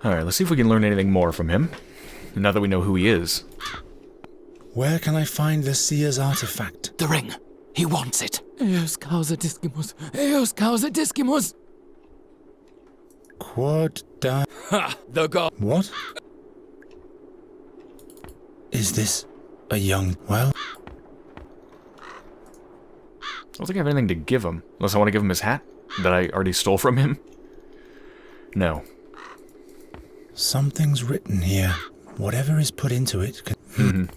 Alright, let's see if we can learn anything more from him, now that we know who he is. Where can I find the seer's artifact? The ring. He wants it. Eos causa discimus. Eos causa discimus. Quod da... Ha! The god. What? Is this a young... well? I don't think I have anything to give him, unless I want to give him his hat that I already stole from him. No. Something's written here. Whatever is put into it can...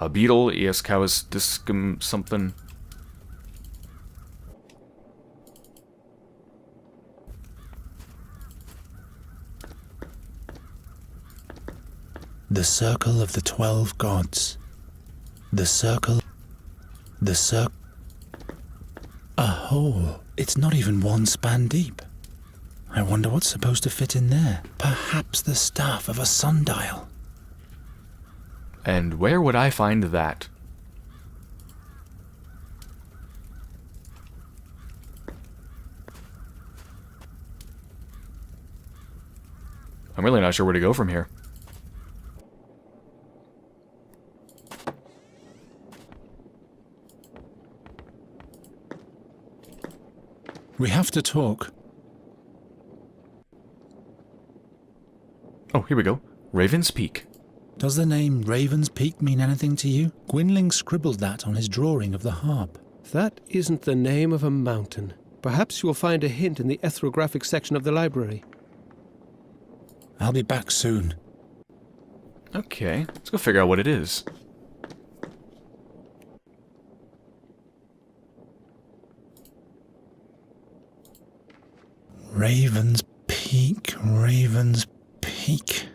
A beetle, Eoscaus discum something. The circle of the 12 gods. The circle... A hole. It's not even one span deep. I wonder what's supposed to fit in there. Perhaps the staff of a sundial. And where would I find that? I'm really not sure where to go from here. We have to talk. Oh, here we go. Raven's Peak. Does the name Raven's Peak mean anything to you? Gwynling scribbled that on his drawing of the harp. That isn't the name of a mountain. Perhaps you'll find a hint in the ethnographic section of the library. I'll be back soon. Okay, let's go figure out what it is. Raven's Peak, Raven's Peak.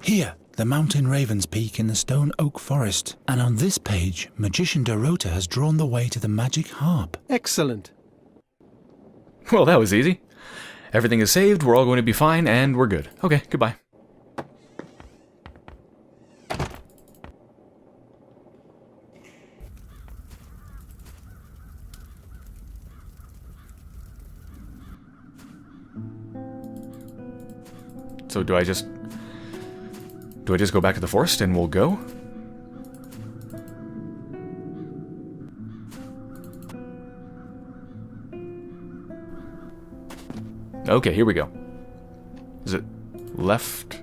Here, the mountain Raven's Peak in the stone oak forest. And on this page, Magician Dorota has drawn the way to the magic harp. Excellent. Well, that was easy. Everything is saved, we're all going to be fine, and we're good. Okay, goodbye. So do I just go back to the forest and we'll go? Okay, here we go. Is it left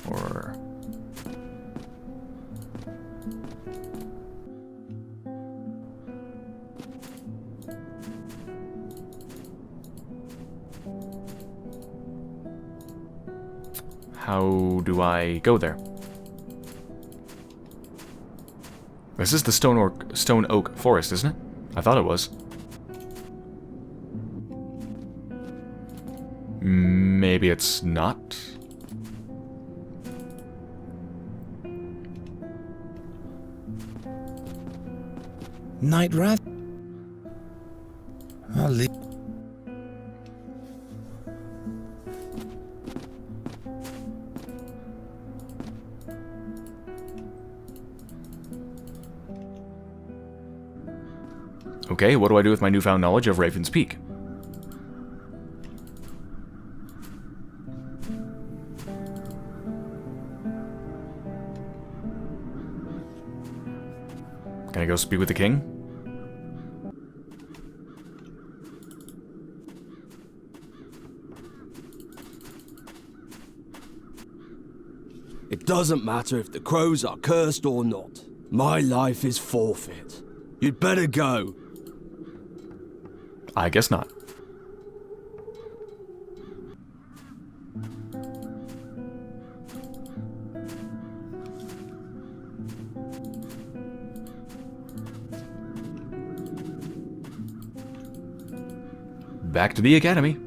or... How do I go there? This is the stone oak forest, isn't it? I thought it was. Maybe it's not. Night Rat? I'll leave. Okay, what do I do with my newfound knowledge of Raven's Peak? Can I go speak with the king? It doesn't matter if the crows are cursed or not. My life is forfeit. You'd better go. I guess not. Back to the academy.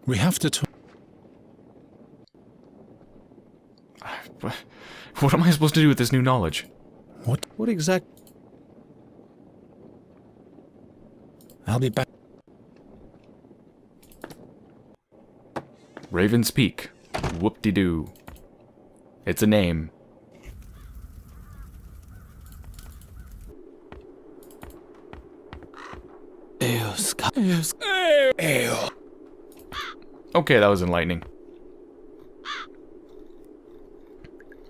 We have to talk. What am I supposed to do with this new knowledge? What exact... I'll be back. Raven's Peak. Whoop-de-doo. It's a name. Eos. Okay, that was enlightening.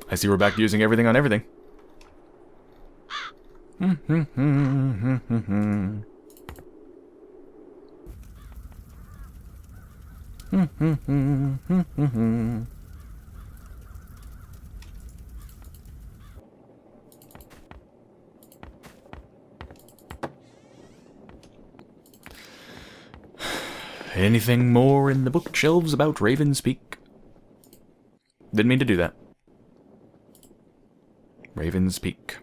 I see we're back to using everything on everything. Anything more in the bookshelves about Raven's Peak? Didn't mean to do that. Raven's Peak.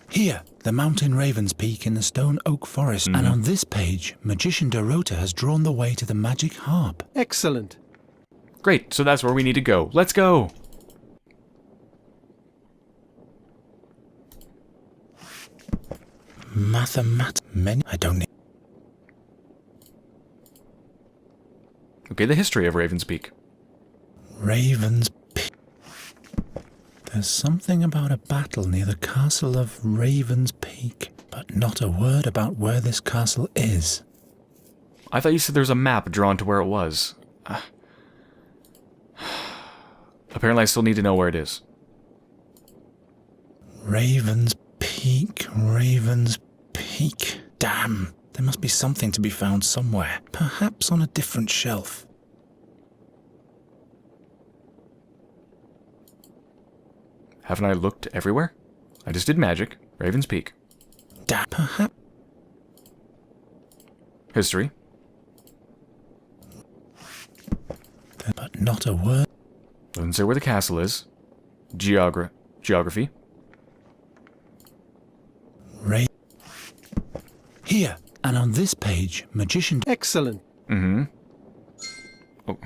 Here, the mountain Raven's Peak in the stone oak forest. And on this page, Magician Dorota has drawn the way to the magic harp. Excellent. Great, so that's where we need to go. Let's go! I don't need... Okay, the history of Raven's Peak. Raven's Peak. There's something about a battle near the castle of Raven's Peak, but not a word about where this castle is. I thought you said there's a map drawn to where it was. Apparently I still need to know where it is. Raven's Peak, Raven's Peak. Damn, there must be something to be found somewhere, perhaps on a different shelf. Haven't I looked everywhere? I just did magic. Raven's Peak. Perhaps. History. But not a word. Doesn't say where the castle is. Geography. Here, and on this page, Magician... Excellent. Mm-hmm. Oh.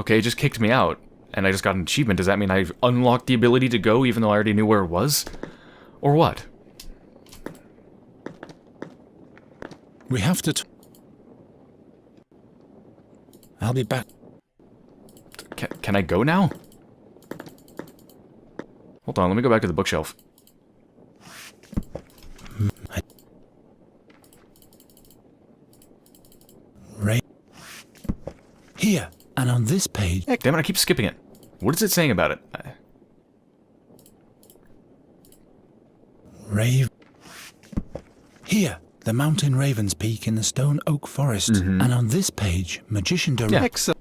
Okay, it just kicked me out, and I just got an achievement. Does that mean I've unlocked the ability to go even though I already knew where it was? Or what? We have to... I'll be back. Can I go now? Hold on, let me go back to the bookshelf. Here, and on this page... Damn it, I keep skipping it. What is it saying about it? Here, the mountain Raven's Peak in the stone oak forest. And on this page, Magician Dorota... Yeah. Excellent.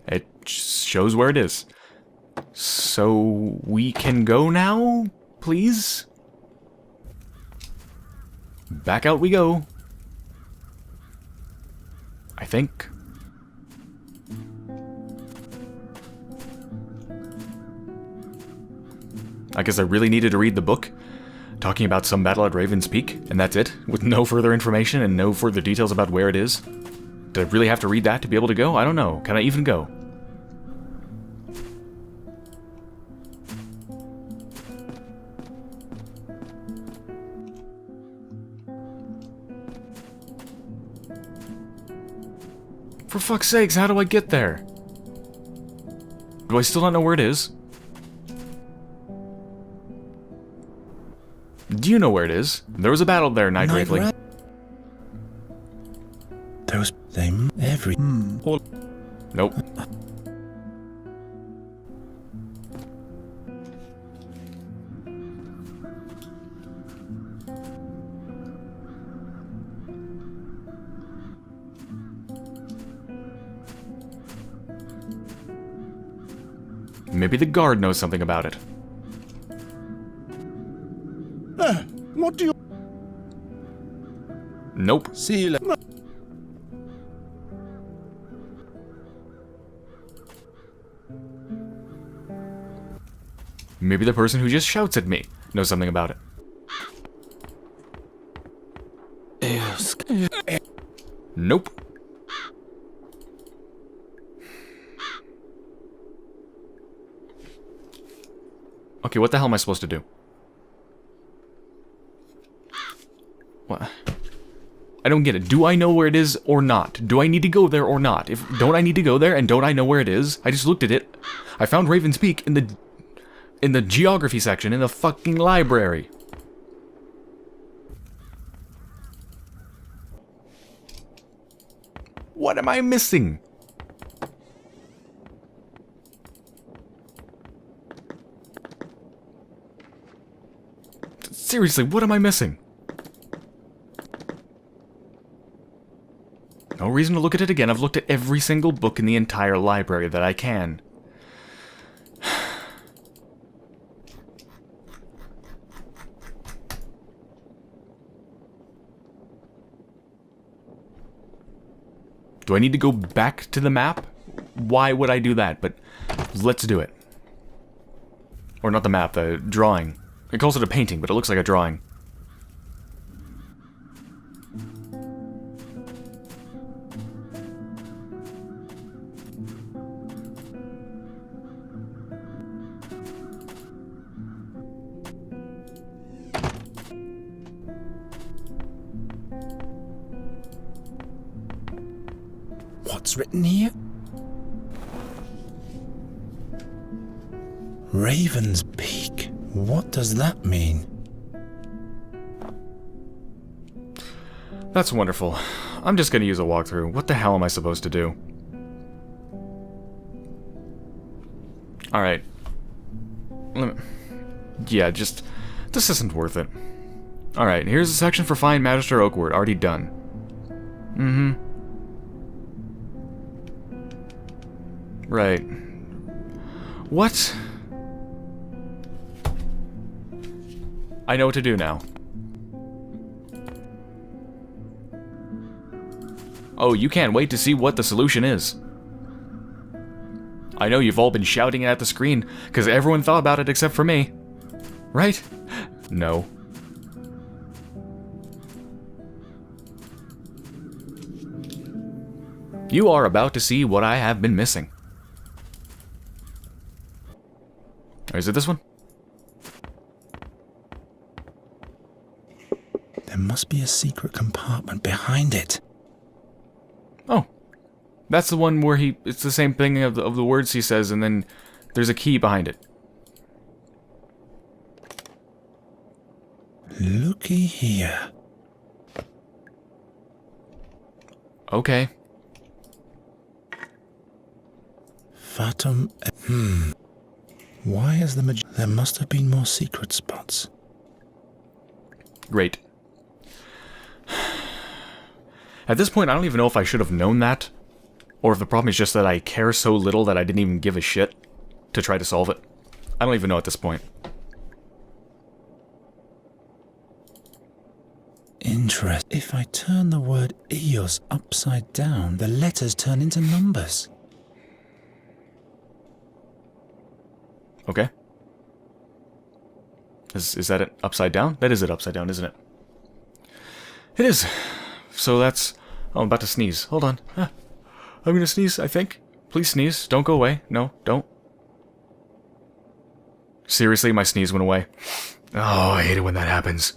It shows where it is. So we can go now, please? Back out we go. I think. I guess I really needed to read the book, talking about some battle at Raven's Peak, and that's it, with no further information and no further details about where it is. Did I really have to read that to be able to go? I don't know. Can I even go? For fuck's sakes, how do I get there? Do I still not know where it is? Do you know where it is? There was a battle there, Night Raveling. Those... every... Nope. Maybe the guard knows something about it. What do you... Nope. See you later. Maybe the person who just shouts at me knows something about it. Eos. Nope. Okay, what the hell am I supposed to do? What? I don't get it. Do I know where it is or not? Do I need to go there or not? Don't I need to go there and don't I know where it is? I just looked at it. I found Raven's Peak in the In the geography section in the fucking library. What am I missing? Seriously, what am I missing? No reason to look at it again. I've looked at every single book in the entire library that I can. Do I need to go back to the map? Why would I do that? But let's do it. Or not the map, the drawing. It calls it a painting, but it looks like a drawing. What's written here? Raven's Peak. What does that mean? That's wonderful. I'm just gonna use a walkthrough. What the hell am I supposed to do? Alright. Yeah, just... This isn't worth it. Alright, here's a section for Fine Magister Oakward. Already done. Mm-hmm. Right. What? I know what to do now. Oh, you can't wait to see what the solution is. I know you've all been shouting it at the screen, because everyone thought about it except for me. Right? No. You are about to see what I have been missing. Or is it this one? There must be a secret compartment behind it. Oh. That's the one where it's the same thing of the words he says, and then there's a key behind it. Looky here. Okay. Fatum... Why is the There must have been more secret spots. Great. At this point, I don't even know if I should have known that, or if the problem is just that I care so little that I didn't even give a shit to try to solve it. I don't even know at this point. Interest. If I turn the word Eos upside down, the letters turn into numbers. Okay. Is that it upside down? That is it upside down, isn't it? It is. So that's... Oh, I'm about to sneeze. Hold on. I'm gonna sneeze, I think. Please sneeze. Don't go away. No, don't. Seriously, my sneeze went away. Oh, I hate it when that happens.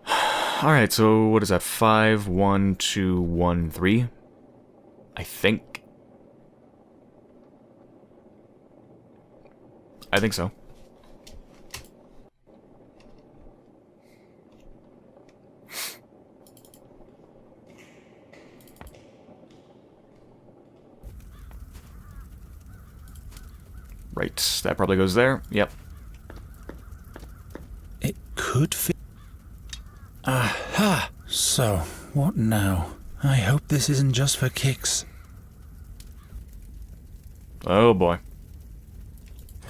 Alright, so what is that? 5, 1, 2, 1, 3? I think. I think so. Right, that probably goes there. Yep. It could fit. Aha! So, what now? I hope this isn't just for kicks. Oh boy.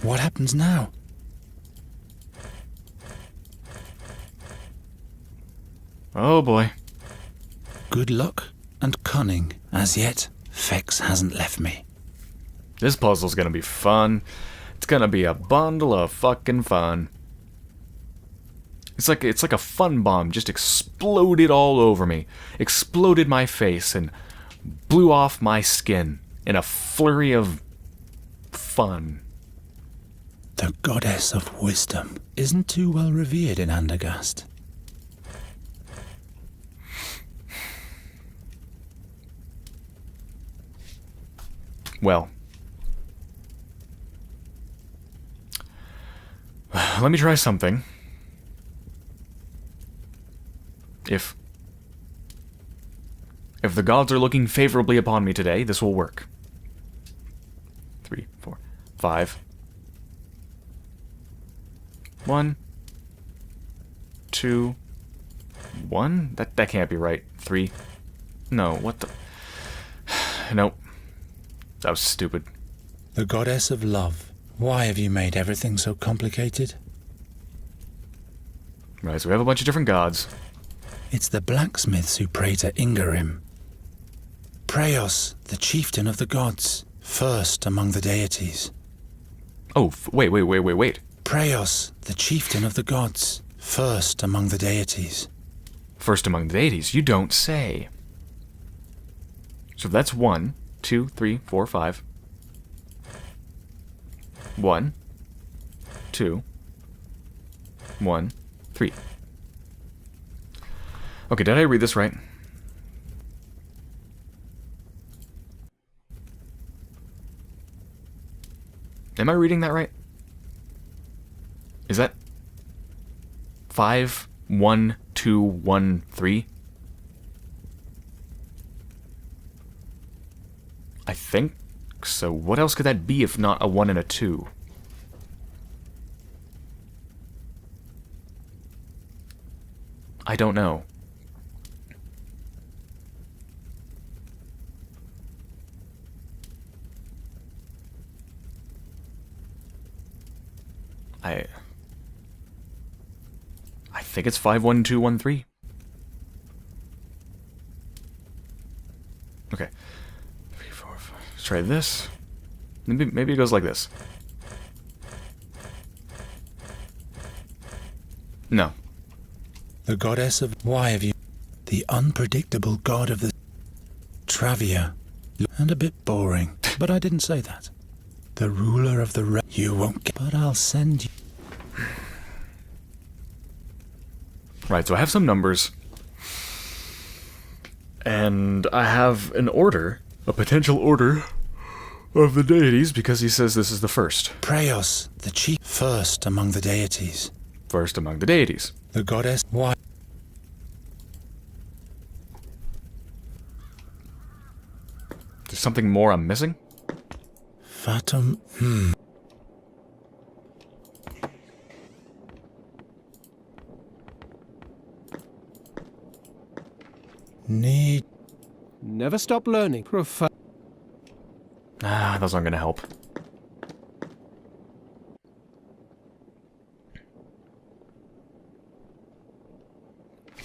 What happens now? Oh boy. Good luck and cunning. As yet, Fex hasn't left me. This puzzle's gonna be fun. It's gonna be a bundle of fucking fun. It's like a fun bomb just exploded all over me. Exploded my face and blew off my skin in a flurry of fun. The goddess of wisdom isn't too well revered in Andergast. Well, let me try something. If the gods are looking favorably upon me today, this will work. 3, 4, 5. 1, 2, 1? That can't be right. 3. No, what the... Nope. That was stupid. The goddess of love. Why have you made everything so complicated? Right, so we have a bunch of different gods. It's the blacksmiths who pray to Ingarim. Preos, the chieftain of the gods, first among the deities. Oh, wait. Preos, the chieftain of the gods, first among the deities. First among the deities, you don't say. So that's 1, 2, 3, 4, 5. 1, 2, 1, 3. Okay, did I read this right? Am I reading that right? Is that 5, 1, 2, 1, 3? I think so. What else could that be if not a 1 and a 2? I don't know. I think it's 5, 1, 2, 1, 3. Okay. 3, 4, 5. Let's try this. Maybe it goes like this. No. The goddess of... Why have you... The unpredictable god of the... Travia. And a bit boring, but I didn't say that. The ruler of the... You won't get... But I'll send you... Right, so I have some numbers. And I have an order, a potential order, of the deities, because he says this is the first. Preos, the chief... First among the deities. First among the deities. The goddess... Why... There's something more I'm missing? Fatum... Need... Never stop learning. Those aren't gonna help.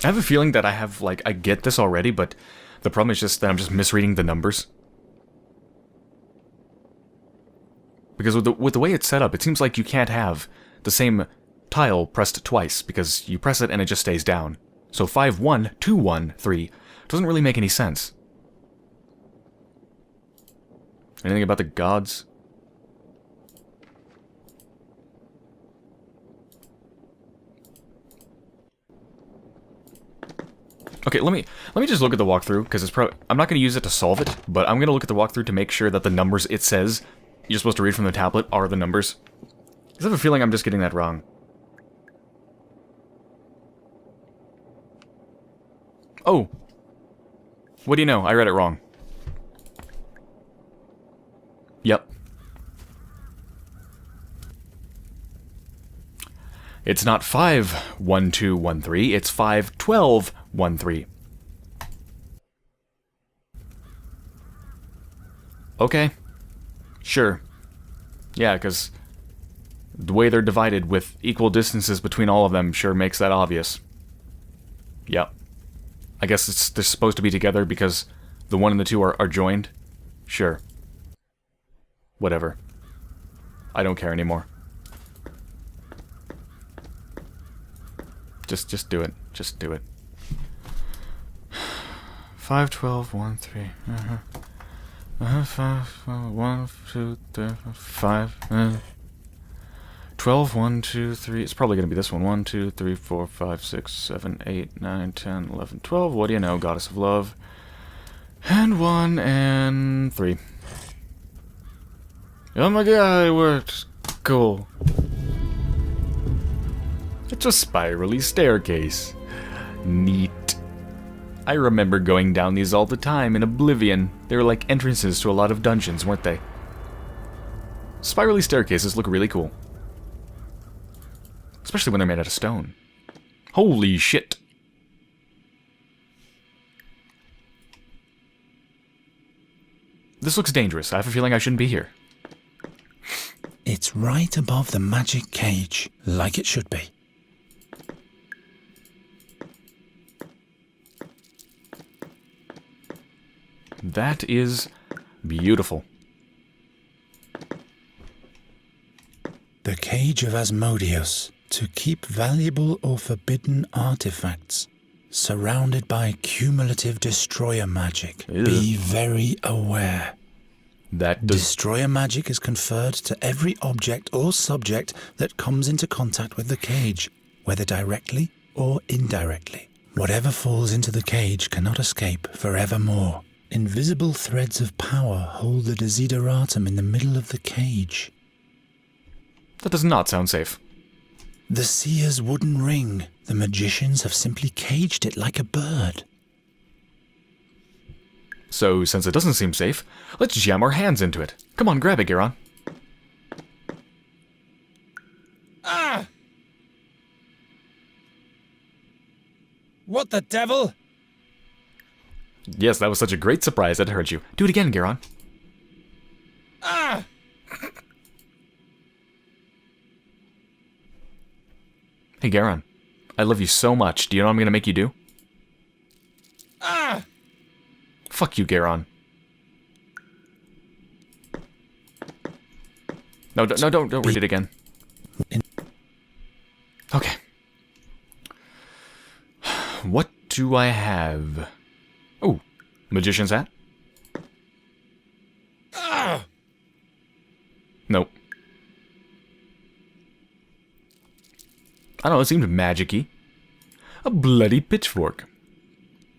I have a feeling that I get this already, but the problem is just that I'm just misreading the numbers. Because with the way it's set up, it seems like you can't have the same tile pressed twice, because you press it and it just stays down. So 5, 1, 2, 1, 3 doesn't really make any sense. Anything about the gods? Okay, let me just look at the walkthrough, because I'm not going to use it to solve it, but I'm going to look at the walkthrough to make sure that the numbers it says you're supposed to read from the tablet are the numbers. Because I have a feeling I'm just getting that wrong. Oh! What do you know? I read it wrong. Yep. It's not 5, 1, 2, 1, 3. It's 5, 12, 1, 3. Okay. Sure. Yeah, because the way they're divided with equal distances between all of them sure makes that obvious. Yep. I guess they're supposed to be together because the 1 and the 2 are joined. Sure. Whatever. I don't care anymore. Just do it. Just do it. 5, 12, 1, 3. 5, 1, 2, 3, 5. 12, 1, 2, 3. It's probably going to be this one. 1, 2, 3, 4, 5, 6, 7, 8, 9, 10, 11, 12. What do you know? Goddess of Love. And 1 and 3. Oh my god, it worked. Cool. It's a spirally staircase. Neat. I remember going down these all the time in Oblivion. They were like entrances to a lot of dungeons, weren't they? Spirally staircases look really cool. Especially when they're made out of stone. Holy shit. This looks dangerous. I have a feeling I shouldn't be here. It's right above the magic cage, like it should be. That is beautiful. The Cage of Asmodeus, to keep valuable or forbidden artifacts, surrounded by cumulative destroyer magic. Ew. Be very aware. That does... Destroyer magic is conferred to every object or subject that comes into contact with the cage, whether directly or indirectly. Whatever falls into the cage cannot escape forevermore. Invisible threads of power hold the desideratum in the middle of the cage. That does not sound safe. The seer's wooden ring. The magicians have simply caged it like a bird. So, since it doesn't seem safe, let's jam our hands into it. Come on, grab it, Geron. Ah! What the devil? Yes, that was such a great surprise that it hurt you. Do it again, Geron. Ah! Hey, Geron. I love you so much. Do you know what I'm going to make you do? Ah! Fuck you, Geron. No, don't read it again. Okay. What do I have? Oh, magician's hat? Ah! Nope. I don't know, it seemed magic-y. A bloody pitchfork.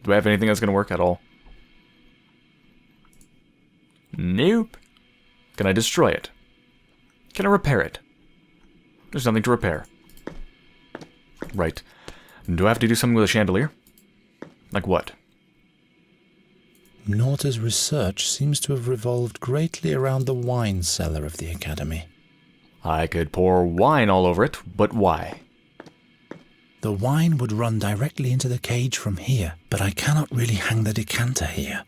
Do I have anything that's going to work at all? Nope. Can I destroy it? Can I repair it? There's nothing to repair. Right. Do I have to do something with a chandelier? Like what? Norta's research seems to have revolved greatly around the wine cellar of the Academy. I could pour wine all over it, but why? The wine would run directly into the cage from here, but I cannot really hang the decanter here.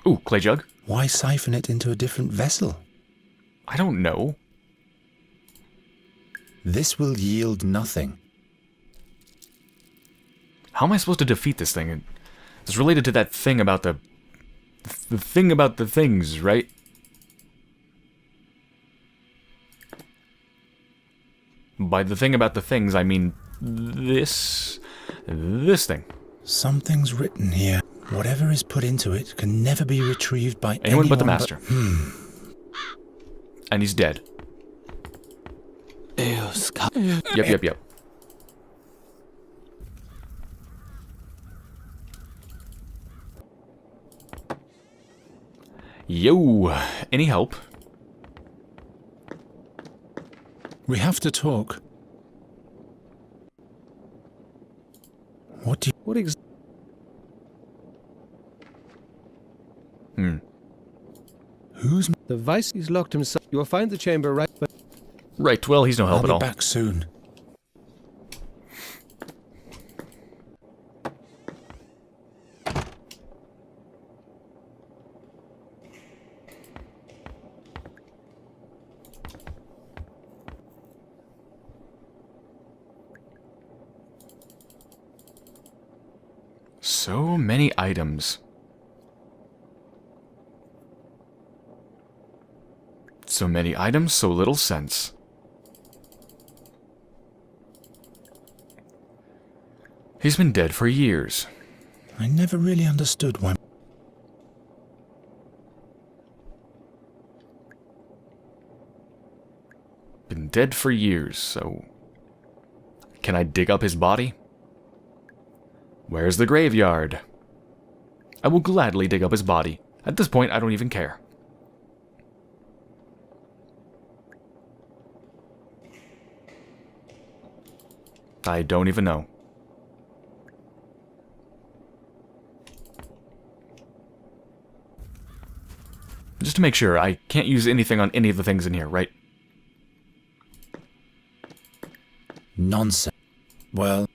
Ooh, clay jug? Why siphon it into a different vessel? I don't know. This will yield nothing. How am I supposed to defeat this thing? It's related to that thing about the thing about the things, right? By the thing about the things, I mean this thing. Something's written here. Whatever is put into it can never be retrieved by Anyone but the master. And he's dead. Yep. Yo, any help? We have to talk. What do you... What Who's... The vice he's locked himself. You will find the chamber right... But Right, well, he's no help I'll at be all. back soon. So many items. So many items, so little sense. He's been dead for years. I never really understood why... Been dead for years, so... Can I dig up his body? Where's the graveyard? I will gladly dig up his body. At this point, I don't even care. I don't even know. Just to make sure, I can't use anything on any of the things in here, right? Nonsense. Well,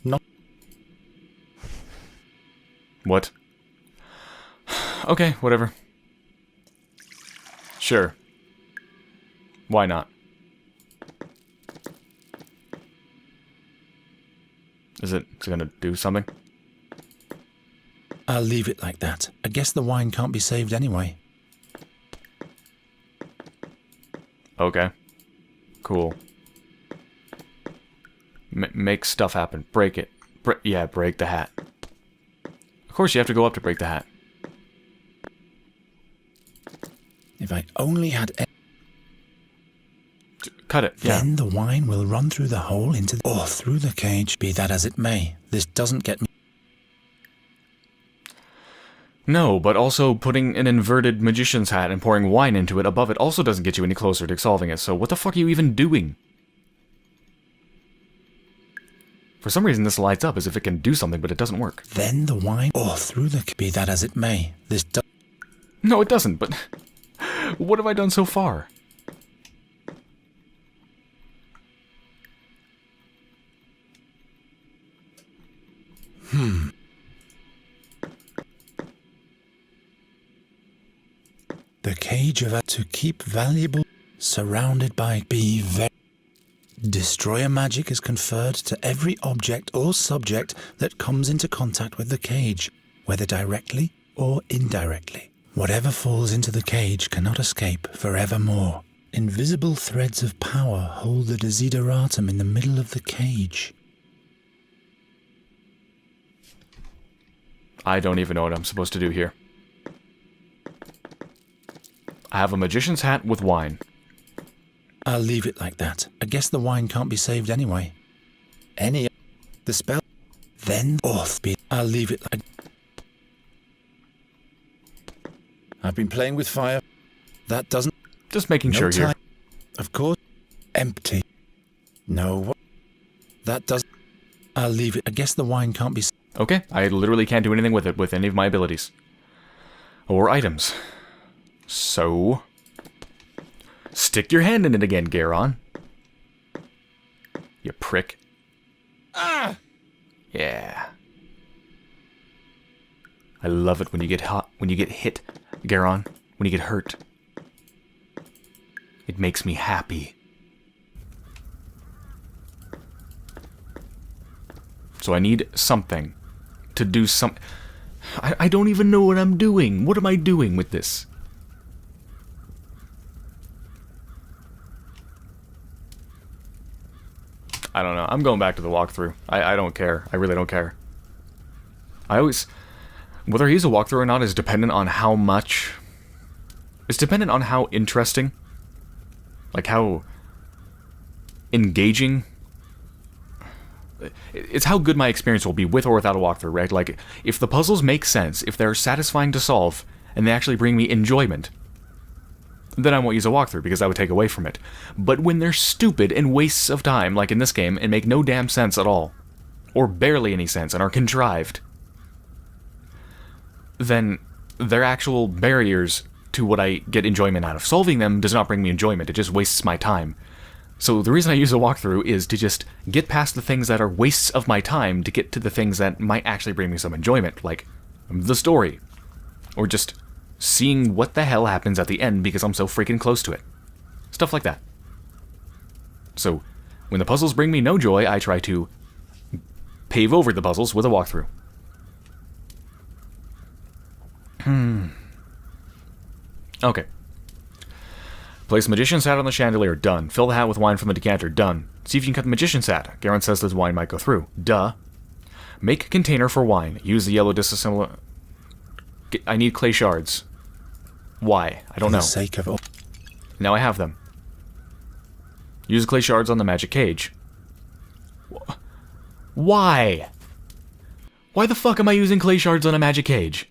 not. What? Okay, whatever. Sure. Why not? Is it gonna do something? I'll leave it like that. I guess the wine can't be saved anyway. Okay. Cool. Make stuff happen. Break it. Yeah, break the hat. Of course you have to go up to break the hat. If I only had... Cut it, yeah. Then the wine will run through the hole into the... or through the cage. Be that as it may, this doesn't get me... No, but also putting an inverted magician's hat and pouring wine into it above it also doesn't get you any closer to solving it, so what the fuck are you even doing? For some reason this lights up as if it can do something, but it doesn't work. Then the wine... or through the... Be that as it may, this does... No, it doesn't, but... what have I done so far? The cage of... to keep valuable... surrounded by... be very... Destroyer magic is conferred to every object or subject that comes into contact with the cage, whether directly or indirectly. Whatever falls into the cage cannot escape forevermore. Invisible threads of power hold the desideratum in the middle of the cage. I don't even know what I'm supposed to do here. I have a magician's hat with wine. I'll leave it like that. I guess the wine can't be saved anyway. The spell... Then... I'll leave it like... I've been playing with fire. That doesn't... Just making sure here. Of course. Empty. No. That doesn't... I'll leave it. I guess the wine can't be... Okay, I literally can't do anything with it with any of my abilities. Or items. So... stick your hand in it again, Geron. You prick. Ah! Yeah. I love it when you get hot, when you get hit, Geron, when you get hurt. It makes me happy. So I need something to do some... I don't even know what I'm doing. What am I doing with this? I don't know. I'm going back to the walkthrough. I don't care. I really don't care. I always... whether he's a walkthrough or not is dependent on how much... it's dependent on how interesting... like how... engaging... it's how good my experience will be with or without a walkthrough, right? Like, if the puzzles make sense, if they're satisfying to solve, and they actually bring me enjoyment, then I won't use a walkthrough because that would take away from it. But when they're stupid and wastes of time, like in this game, and make no damn sense at all, or barely any sense, and are contrived, then they're actual barriers to what I get enjoyment out of. Solving them does not bring me enjoyment, it just wastes my time. So the reason I use a walkthrough is to just get past the things that are wastes of my time to get to the things that might actually bring me some enjoyment, like the story, or just seeing what the hell happens at the end because I'm so freaking close to it. Stuff like that. So, when the puzzles bring me no joy, I try to pave over the puzzles with a walkthrough. Okay. Place magician's hat on the chandelier. Done. Fill the hat with wine from the decanter. Done. See if you can cut the magician's hat. Geron says this wine might go through. Duh. Make container for wine. Use the yellow disassembler... I need clay shards. Why? I don't know. For the sake of... Now I have them. Use clay shards on the magic cage. Why? Why the fuck am I using clay shards on a magic cage?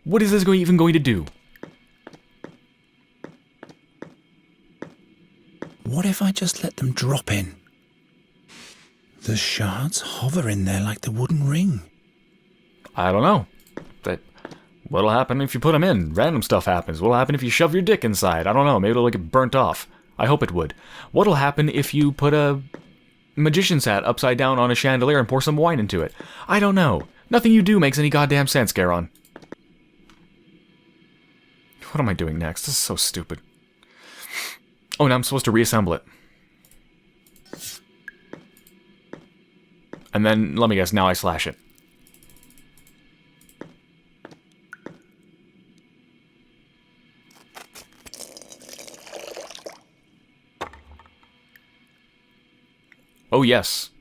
What is this even going to do? What if I just let them drop in? The shards hover in there like the wooden ring. I don't know. What'll happen if you put them in? Random stuff happens. What'll happen if you shove your dick inside? I don't know. Maybe it'll get burnt off. I hope it would. What'll happen if you put a magician's hat upside down on a chandelier and pour some wine into it? I don't know. Nothing you do makes any goddamn sense, Geron. What am I doing next? This is so stupid. Oh, now I'm supposed to reassemble it. And then, let me guess, now I slash it. Oh yes,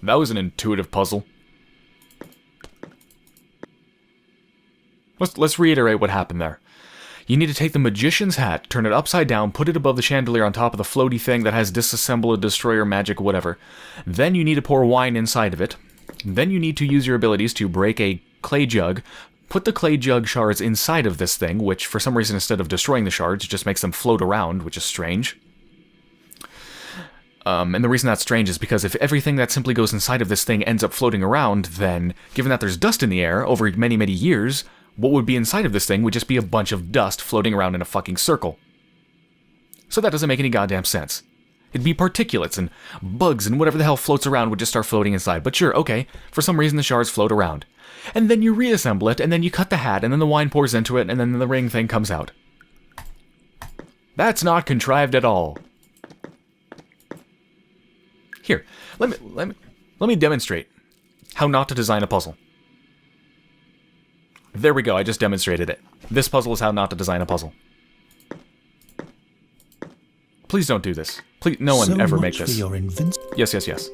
that was an intuitive puzzle. Let's reiterate what happened there. You need to take the magician's hat, turn it upside down, put it above the chandelier on top of the floaty thing that has disassemble a destroyer magic whatever. Then you need to pour wine inside of it. Then you need to use your abilities to break a clay jug, put the clay jug shards inside of this thing, which for some reason instead of destroying the shards, just makes them float around, which is strange. And the reason that's strange is because if everything that simply goes inside of this thing ends up floating around, then, given that there's dust in the air over many, many years, what would be inside of this thing would just be a bunch of dust floating around in a fucking circle. So that doesn't make any goddamn sense. It'd be particulates and bugs and whatever the hell floats around would just start floating inside. But sure, okay, for some reason the shards float around. And then you reassemble it, and then you cut the hat, and then the wine pours into it, and then the ring thing comes out. That's not contrived at all. Here, let me demonstrate how not to design a puzzle. There we go, I just demonstrated it. This puzzle is how not to design a puzzle. Please don't do this. Please, no one ever make this. Yes.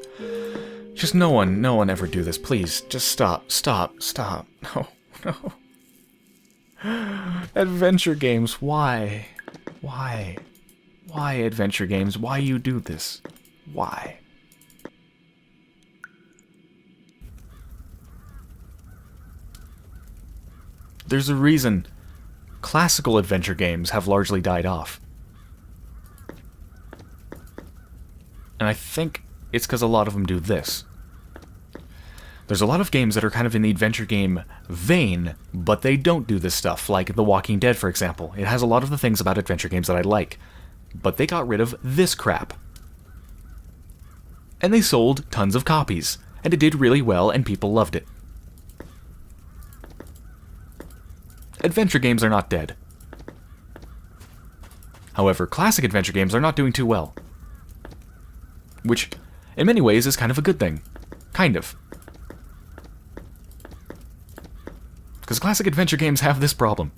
Just no one ever do this. Please, just stop. No. Adventure games, why? Why adventure games? Why you do this? Why? There's a reason classical adventure games have largely died off. And I think it's because a lot of them do this. There's a lot of games that are kind of in the adventure game vein, but they don't do this stuff, like The Walking Dead, for example. It has a lot of the things about adventure games that I like, but they got rid of this crap. And they sold tons of copies, and it did really well, and people loved it. Adventure games are not dead. However, classic adventure games are not doing too well. Which, in many ways, is kind of a good thing. Kind of. Because classic adventure games have this problem.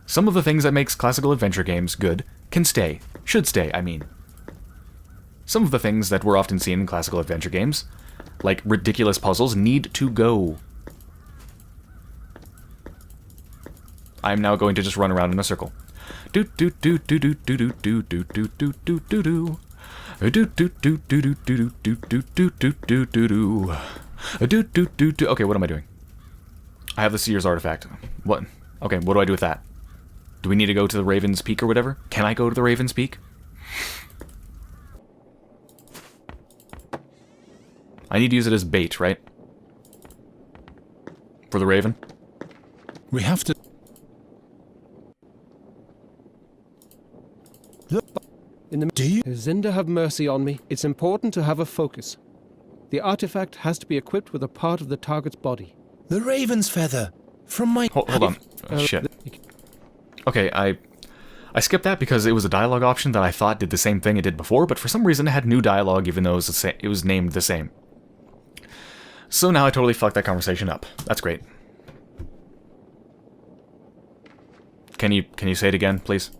Some of the things that makes classical adventure games good can stay. Should stay, I mean. Some of the things that we're often seeing in classical adventure games, like ridiculous puzzles, need to go. I'm now going to just run around in a circle. Okay, what am I doing? I have the Seer's artifact. What? Okay, what do I do with that? Do we need to go to the Raven's Peak or whatever? Can I go to the Raven's Peak? I need to use it as bait, right? For the Raven? We have to... Do you? Zinda, have mercy on me. It's important to have a focus. The artifact has to be equipped with a part of the target's body. The raven's feather! From my... Hold on. Shit. Okay, I skipped that because it was a dialogue option that I thought did the same thing it did before, but for some reason it had new dialogue even though it was named the same. So now I totally fucked that conversation up. That's great. Can you say it again, please?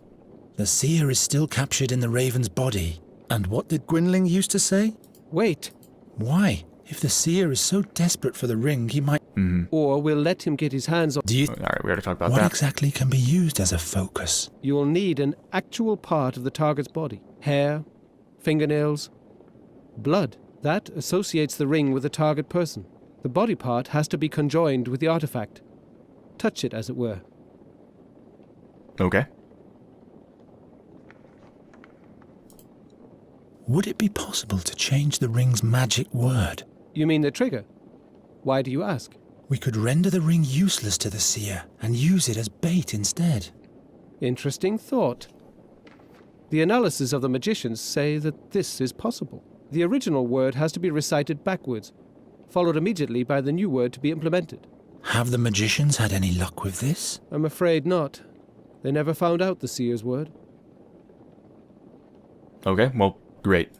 The seer is still captured in the raven's body. And what did Gwynling used to say? Wait. Why? If the seer is so desperate for the ring, he might... Or we'll let him get his hands on... Alright, we already talked about what that. exactly can be used as a focus? You'll need an actual part of the target's body. Hair, fingernails, blood. That associates the ring with the target person. The body part has to be conjoined with the artifact. Touch it, as it were. Okay. Would it be possible to change the ring's magic word? You mean the trigger? Why do you ask? We could render the ring useless to the seer and use it as bait instead. Interesting thought. The analysis of the magicians say that this is possible. The original word has to be recited backwards, followed immediately by the new word to be implemented. Have the magicians had any luck with this? I'm afraid not. They never found out the seer's word. Okay, well, great.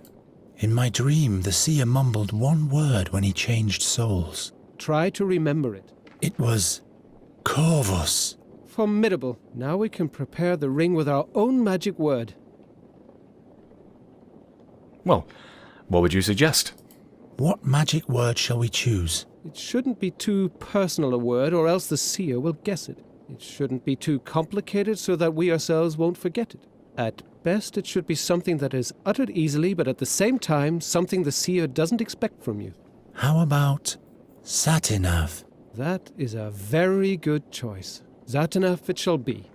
In my dream, the seer mumbled one word when he changed souls. Try to remember it. It was Corvus. Formidable. Now we can prepare the ring with our own magic word. Well, what would you suggest? What magic word shall we choose? It shouldn't be too personal a word, or else the seer will guess it. It shouldn't be too complicated so that we ourselves won't forget it. At best, it should be something that is uttered easily, but at the same time, something the seer doesn't expect from you. How about Satinav? That is a very good choice. Satinav it shall be.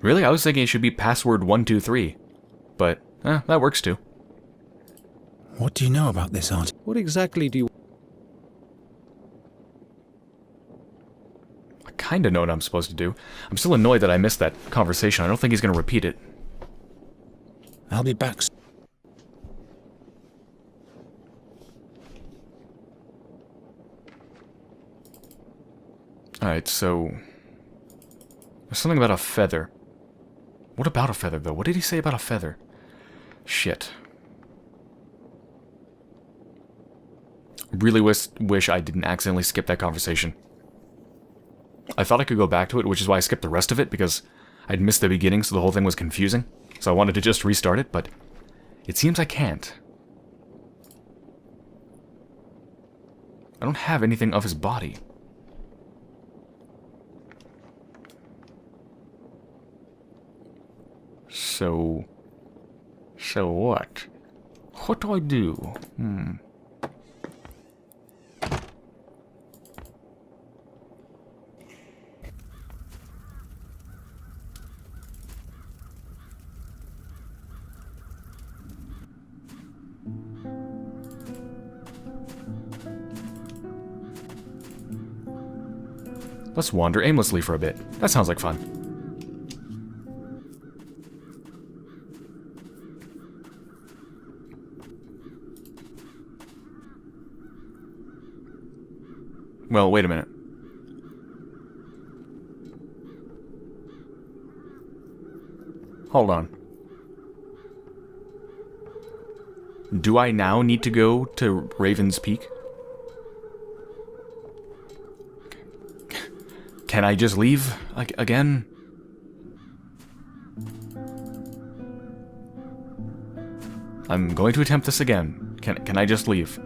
Really? I was thinking it should be password 123. But, that works too. What do you know about this art? What exactly do you... I kinda know what I'm supposed to do. I'm still annoyed that I missed that conversation. I don't think he's gonna repeat it. I'll be back. Alright, so... There's something about a feather. What about a feather, though? What did he say about a feather? Shit. Really wish I didn't accidentally skip that conversation. I thought I could go back to it, which is why I skipped the rest of it, because I'd missed the beginning, so the whole thing was confusing. So I wanted to just restart it, but it seems I can't. I don't have anything of his body. So what? What do I do? Let's wander aimlessly for a bit. That sounds like fun. Well, wait a minute. Hold on. Do I now need to go to Raven's Peak? Can I just leave again? I'm going to attempt this again. Can I just leave?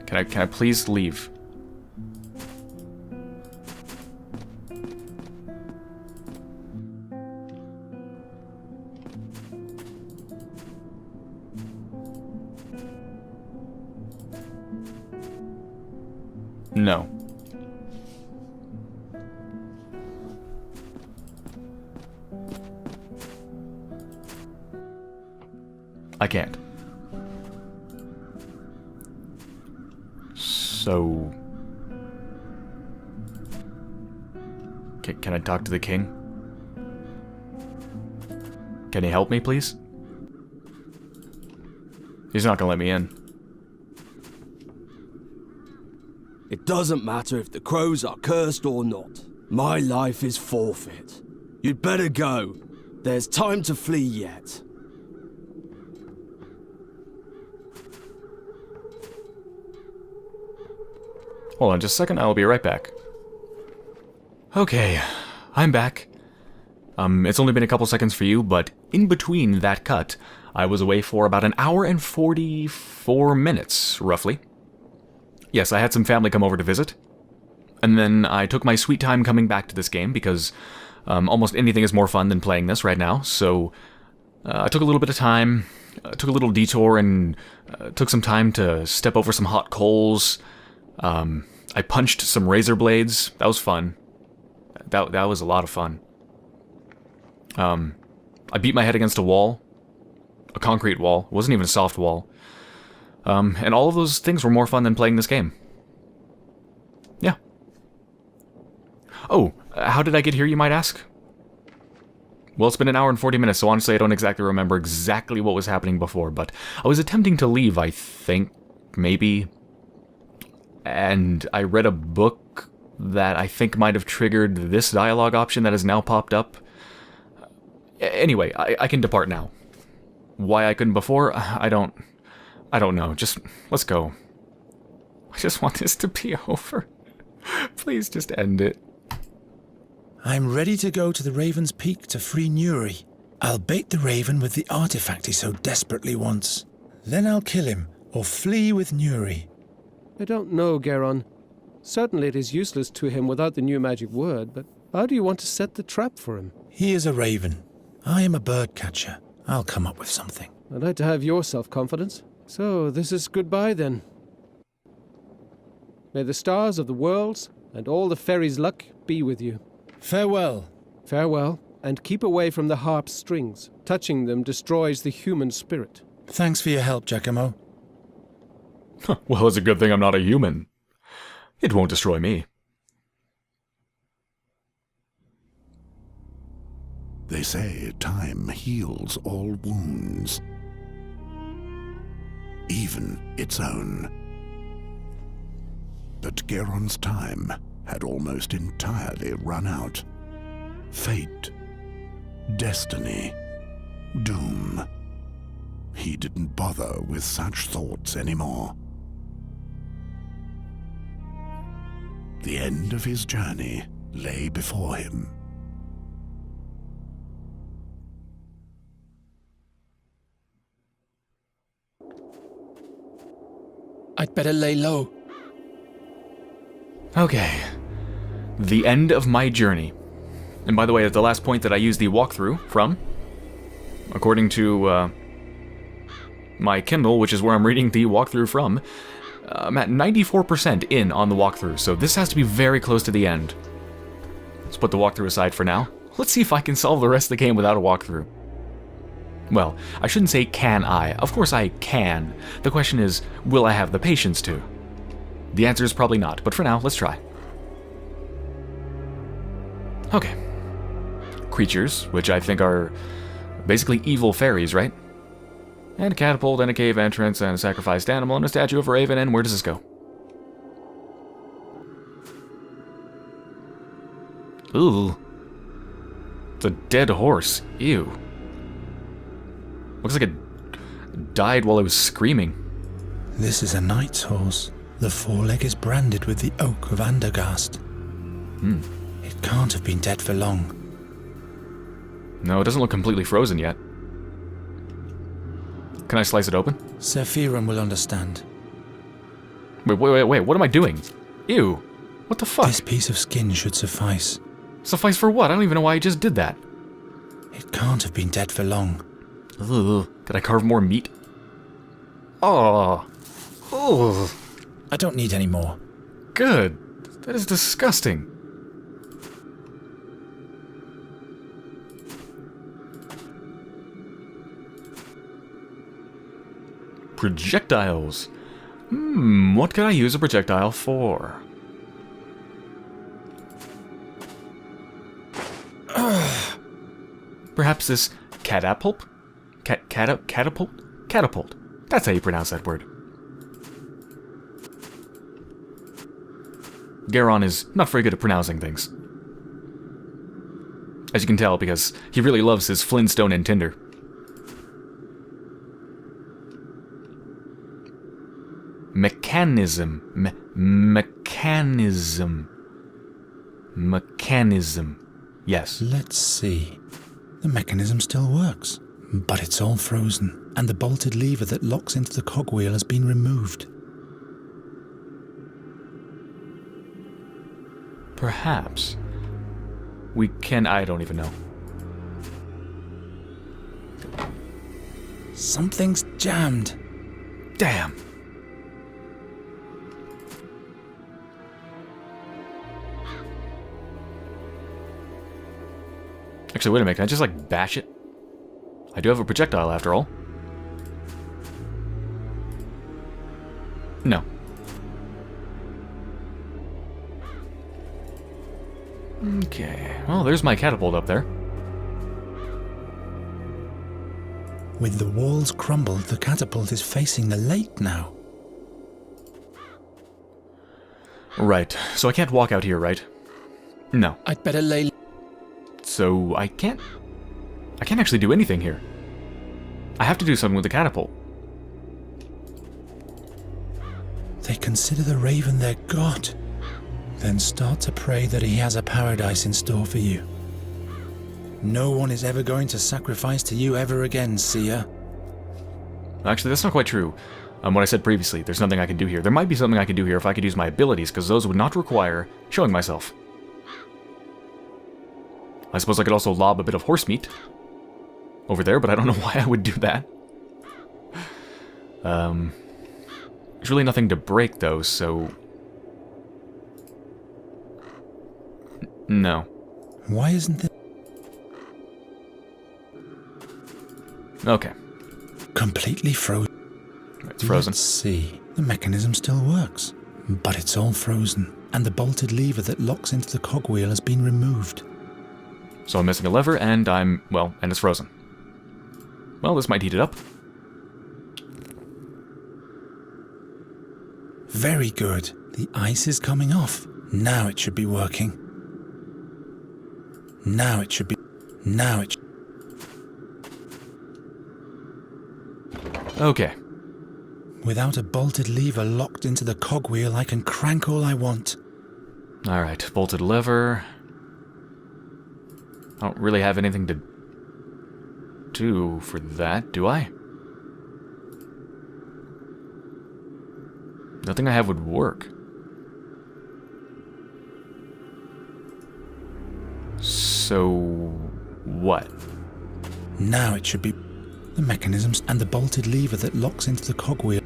Can I please leave? No. I can't. So... Can I talk to the king? Can he help me, please? He's not gonna let me in. It doesn't matter if the crows are cursed or not. My life is forfeit. You'd better go. There's time to flee yet. Hold on just a second, I'll be right back. Okay, I'm back. It's only been a couple seconds for you, but in between that cut, I was away for about an hour and 44 minutes, roughly. Yes, I had some family come over to visit. And then I took my sweet time coming back to this game, because almost anything is more fun than playing this right now, so I took a little bit of time, took a little detour, and took some time to step over some hot coals. I punched some razor blades. That was fun. That was a lot of fun. I beat my head against a wall a concrete wall. It wasn't even a soft wall. And all of those things were more fun than playing this game. Yeah. Oh, how did I get here, you might ask? Well, it's been an hour and 40 minutes, so honestly I don't exactly remember exactly what was happening before, but I was attempting to leave, I think, maybe. And I read a book that I think might have triggered this dialogue option that has now popped up. Anyway, I can depart now. Why I couldn't before, I don't know. Just, let's go. I just want this to be over. Please just end it. I'm ready to go to the Raven's Peak to free Nuri. I'll bait the Raven with the artifact he so desperately wants. Then I'll kill him, or flee with Nuri. I don't know, Geron. Certainly it is useless to him without the new magic word, but how do you want to set the trap for him? He is a raven. I am a bird catcher. I'll come up with something. I'd like to have your self-confidence. So, this is goodbye then. May the stars of the worlds and all the fairies' luck be with you. Farewell. Farewell, and keep away from the harp's strings. Touching them destroys the human spirit. Thanks for your help, Giacomo. Well, it's a good thing I'm not a human. It won't destroy me. They say time heals all wounds, even its own. But Geron's time had almost entirely run out. Fate, destiny, doom. He didn't bother with such thoughts anymore. The end of his journey lay before him. I'd better lay low. Okay. The end of my journey. And by the way, the last point that I used the walkthrough from, according to my Kindle, which is where I'm reading the walkthrough from, I'm at 94% in on the walkthrough, so this has to be very close to the end. Let's put the walkthrough aside for now. Let's see if I can solve the rest of the game without a walkthrough. Well, I shouldn't say can I. Of course I can. The question is, will I have the patience to? The answer is probably not, but for now, let's try. Okay. Creatures, which I think are basically evil fairies, right? And a catapult, and a cave entrance, and a sacrificed animal, and a statue of a raven, and where does this go? Ooh. It's a dead horse. Ew. Looks like it died while it was screaming. This is a knight's horse. The foreleg is branded with the oak of Andergast. It can't have been dead for long. No, it doesn't look completely frozen yet. Can I slice it open? Sephiroth will understand. Wait, what am I doing? Ew. What the fuck? This piece of skin should suffice. Suffice for what? I don't even know why I just did that. It can't have been dead for long. Ugh. Could I carve more meat? Oh. Ugh. I don't need any more. Good. That is disgusting. Projectiles. What could I use a projectile for? Perhaps this catapult? Catapult? Catapult. That's how you pronounce that word. Geron is not very good at pronouncing things. As you can tell, because he really loves his Flintstone and Tinder. Mechanism. Mechanism. Yes. Let's see. The mechanism still works, but it's all frozen, and the bolted lever that locks into the cogwheel has been removed. Perhaps we can... I don't even know. Something's jammed. Damn. Actually, wait a minute. Can I just, like, bash it? I do have a projectile, after all. No. Okay. Well, there's my catapult up there. With the walls crumbled, the catapult is facing the lake now. Right. So I can't walk out here, right? No. I'd better lay... So I can't actually do anything here. I have to do something with the catapult. They consider the raven their god. Then start to pray that he has a paradise in store for you. No one is ever going to sacrifice to you ever again, seer. Actually, that's not quite true. What I said previously, there's nothing I can do here. There might be something I can do here if I could use my abilities, because those would not require showing myself. I suppose I could also lob a bit of horse meat over there, but I don't know why I would do that. There's really nothing to break, though, so... No. Why isn't it Okay. completely frozen? It's frozen. Let's see. The mechanism still works, but it's all frozen, and the bolted lever that locks into the cogwheel has been removed. So I'm missing a lever, and and it's frozen. Well, this might heat it up. Very good. The ice is coming off. Now it should be working. Now it should be... Now it... Okay. Without a bolted lever locked into the cogwheel, I can crank all I want. Alright, bolted lever. I don't really have anything to do for that, do I? Nothing I have would work. So... what? Now it should be... The mechanisms and the bolted lever that locks into the cogwheel.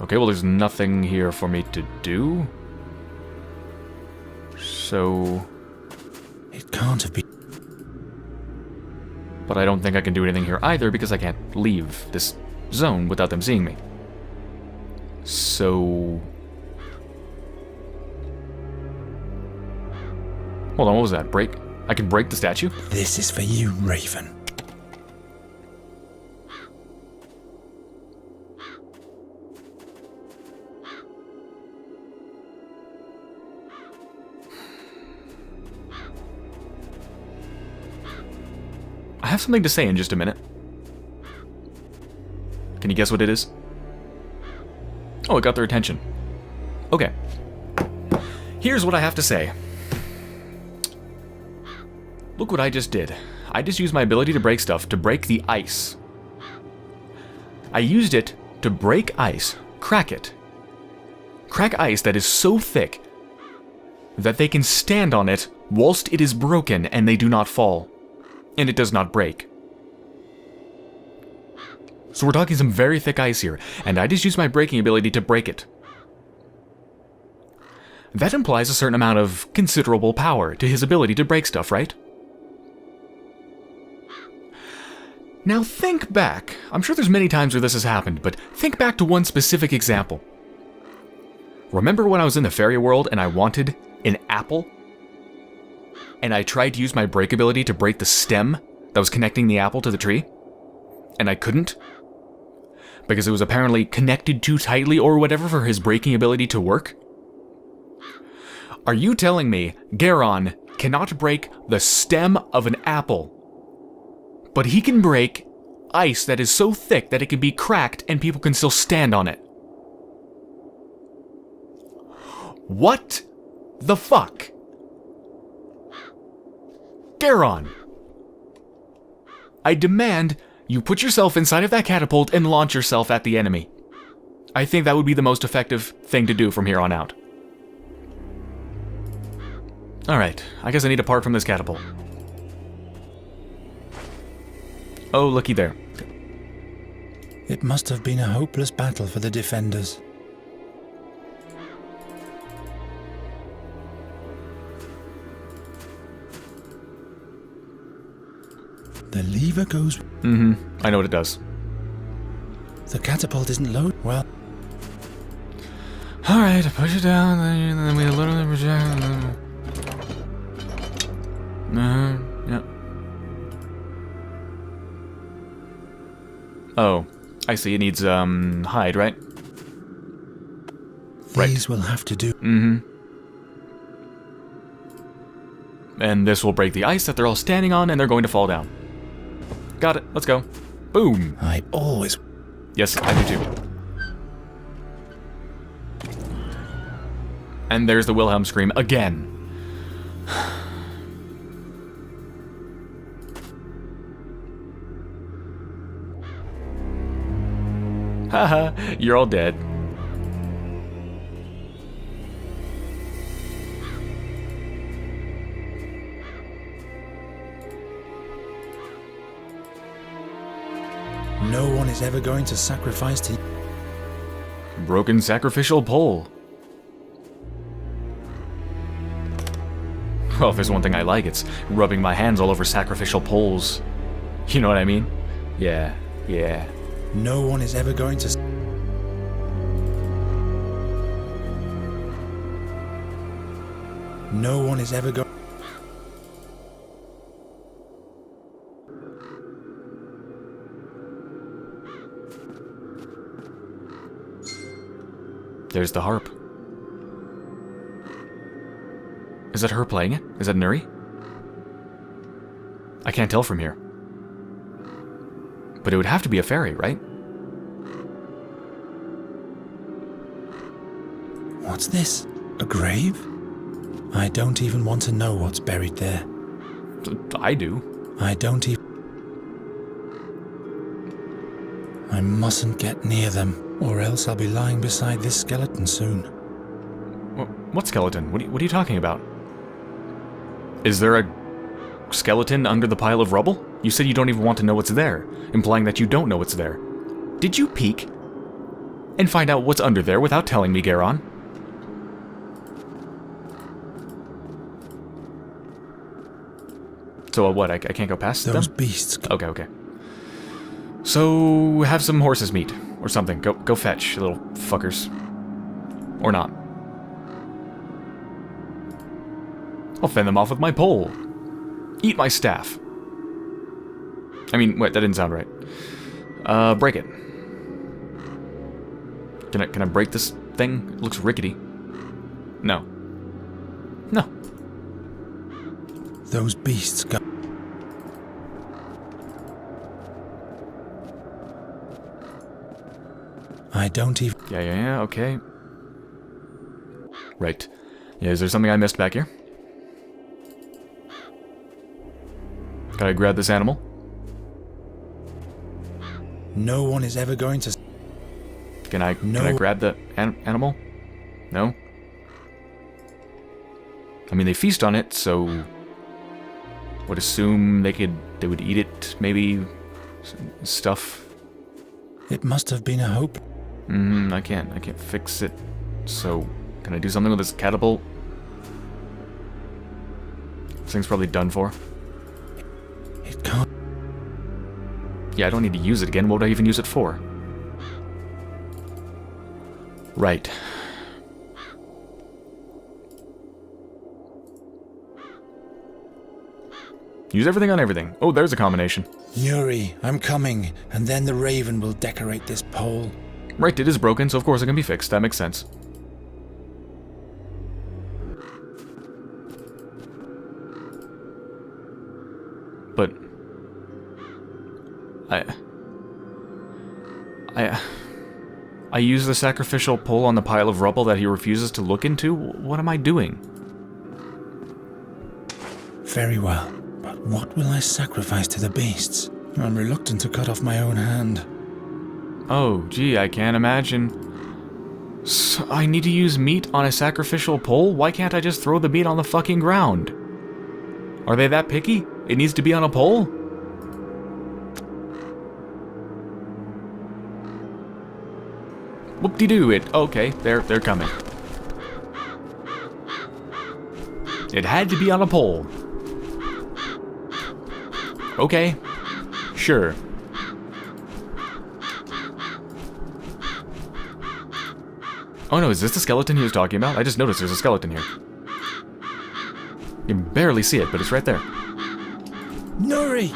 Okay, well there's nothing here for me to do. So... It can't have been... But I don't think I can do anything here either because I can't leave this zone without them seeing me. So... Hold on, what was that? Break? I can break the statue? This is for you, Raven. I have something to say in just a minute. Can you guess what it is? Oh, it got their attention. Okay. Here's what I have to say. Look what I just did. I just used my ability to break stuff to break the ice. I used it to break ice, crack it. Crack ice that is so thick that they can stand on it whilst it is broken and they do not fall. And it does not break. So we're talking some very thick ice here, and I just used my breaking ability to break it. That implies a certain amount of considerable power to his ability to break stuff, right? Now think back. I'm sure there's many times where this has happened, but think back to one specific example. Remember when I was in the fairy world and I wanted an apple? And I tried to use my break ability to break the stem that was connecting the apple to the tree? And I couldn't? Because it was apparently connected too tightly or whatever for his breaking ability to work? Are you telling me Geron cannot break the stem of an apple, but he can break ice that is so thick that it can be cracked and people can still stand on it? What the fuck? Geron! I demand you put yourself inside of that catapult and launch yourself at the enemy. I think that would be the most effective thing to do from here on out. Alright, I guess I need to part from this catapult. Oh, looky there. It must have been a hopeless battle for the defenders. The lever goes... I know what it does. The catapult isn't loaded. Well, Alright, push it down, then we literally project. Yep. Oh, I see. It needs, hide, right? these will have to do. Mm-hmm. And this will break the ice that they're all standing on, and they're going to fall down. Got it. Let's go. Boom. I always... Yes, I do too. And there's the Wilhelm scream again. Haha, you're all dead. No one is ever going to sacrifice to... Broken sacrificial pole. Well, if there's one thing I like, it's rubbing my hands all over sacrificial poles. You know what I mean? Yeah, yeah. No one is ever going to... No one is ever going... There's the harp. Is that her playing it? Is that Nuri? I can't tell from here. But it would have to be a fairy, right? What's this? A grave? I don't even want to know what's buried there. I do. I don't even... I mustn't get near them, or else I'll be lying beside this skeleton soon. What skeleton? What are you talking about? Is there a skeleton under the pile of rubble? You said you don't even want to know what's there, implying that you don't know what's there. Did you peek and find out what's under there without telling me, Geron? So what? I can't go past Those them? beasts... Okay. So have some horse's meat or something. Go fetch, little fuckers. Or not. I'll fend them off with my pole. Eat my staff. I mean, wait, that didn't sound right. Break it. Can I break this thing? It looks rickety. No. No. Those beasts got... I don't even... Yeah, okay. Right. Yeah, is there something I missed back here? Can I grab this animal? No one is ever going to... Can I grab the animal? No? I mean, they feast on it, so... would assume they would eat it, maybe... stuff. It must have been a hope. I can't fix it. So, can I do something with this catapult? This thing's probably done for. It can't... Yeah, I don't need to use it again. What would I even use it for? Right. Use everything on everything. Oh, there's a combination. Nuri, I'm coming, and then the raven will decorate this pole. Right, it is broken, so of course it can be fixed. That makes sense. But... I use the sacrificial pole on the pile of rubble that he refuses to look into? What am I doing? Very well, but what will I sacrifice to the beasts? I'm reluctant to cut off my own hand. Oh, gee, I can't imagine. So I need to use meat on a sacrificial pole? Why can't I just throw the meat on the fucking ground? Are they that picky? It needs to be on a pole? Whoop-de-doo, okay, they're coming. It had to be on a pole. Okay, sure. Oh no, is this the skeleton he was talking about? I just noticed there's a skeleton here. You can barely see it, but it's right there. Nuri!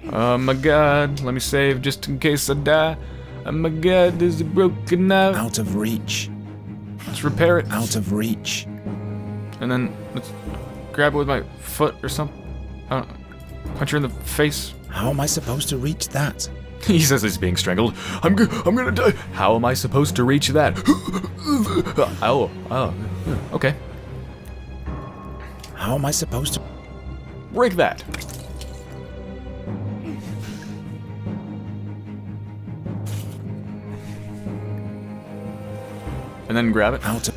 Oh my god, let me save just in case I die. Oh my god, is it broken now? Out of reach. Let's repair it. Out of reach. And then let's grab it with my foot or something. I don't know. Punch her in the face. How am I supposed to reach that? He says he's being strangled. I'm gonna die. How am I supposed to reach that? Oh, okay. How am I supposed to... Break that. And then grab it. Out of...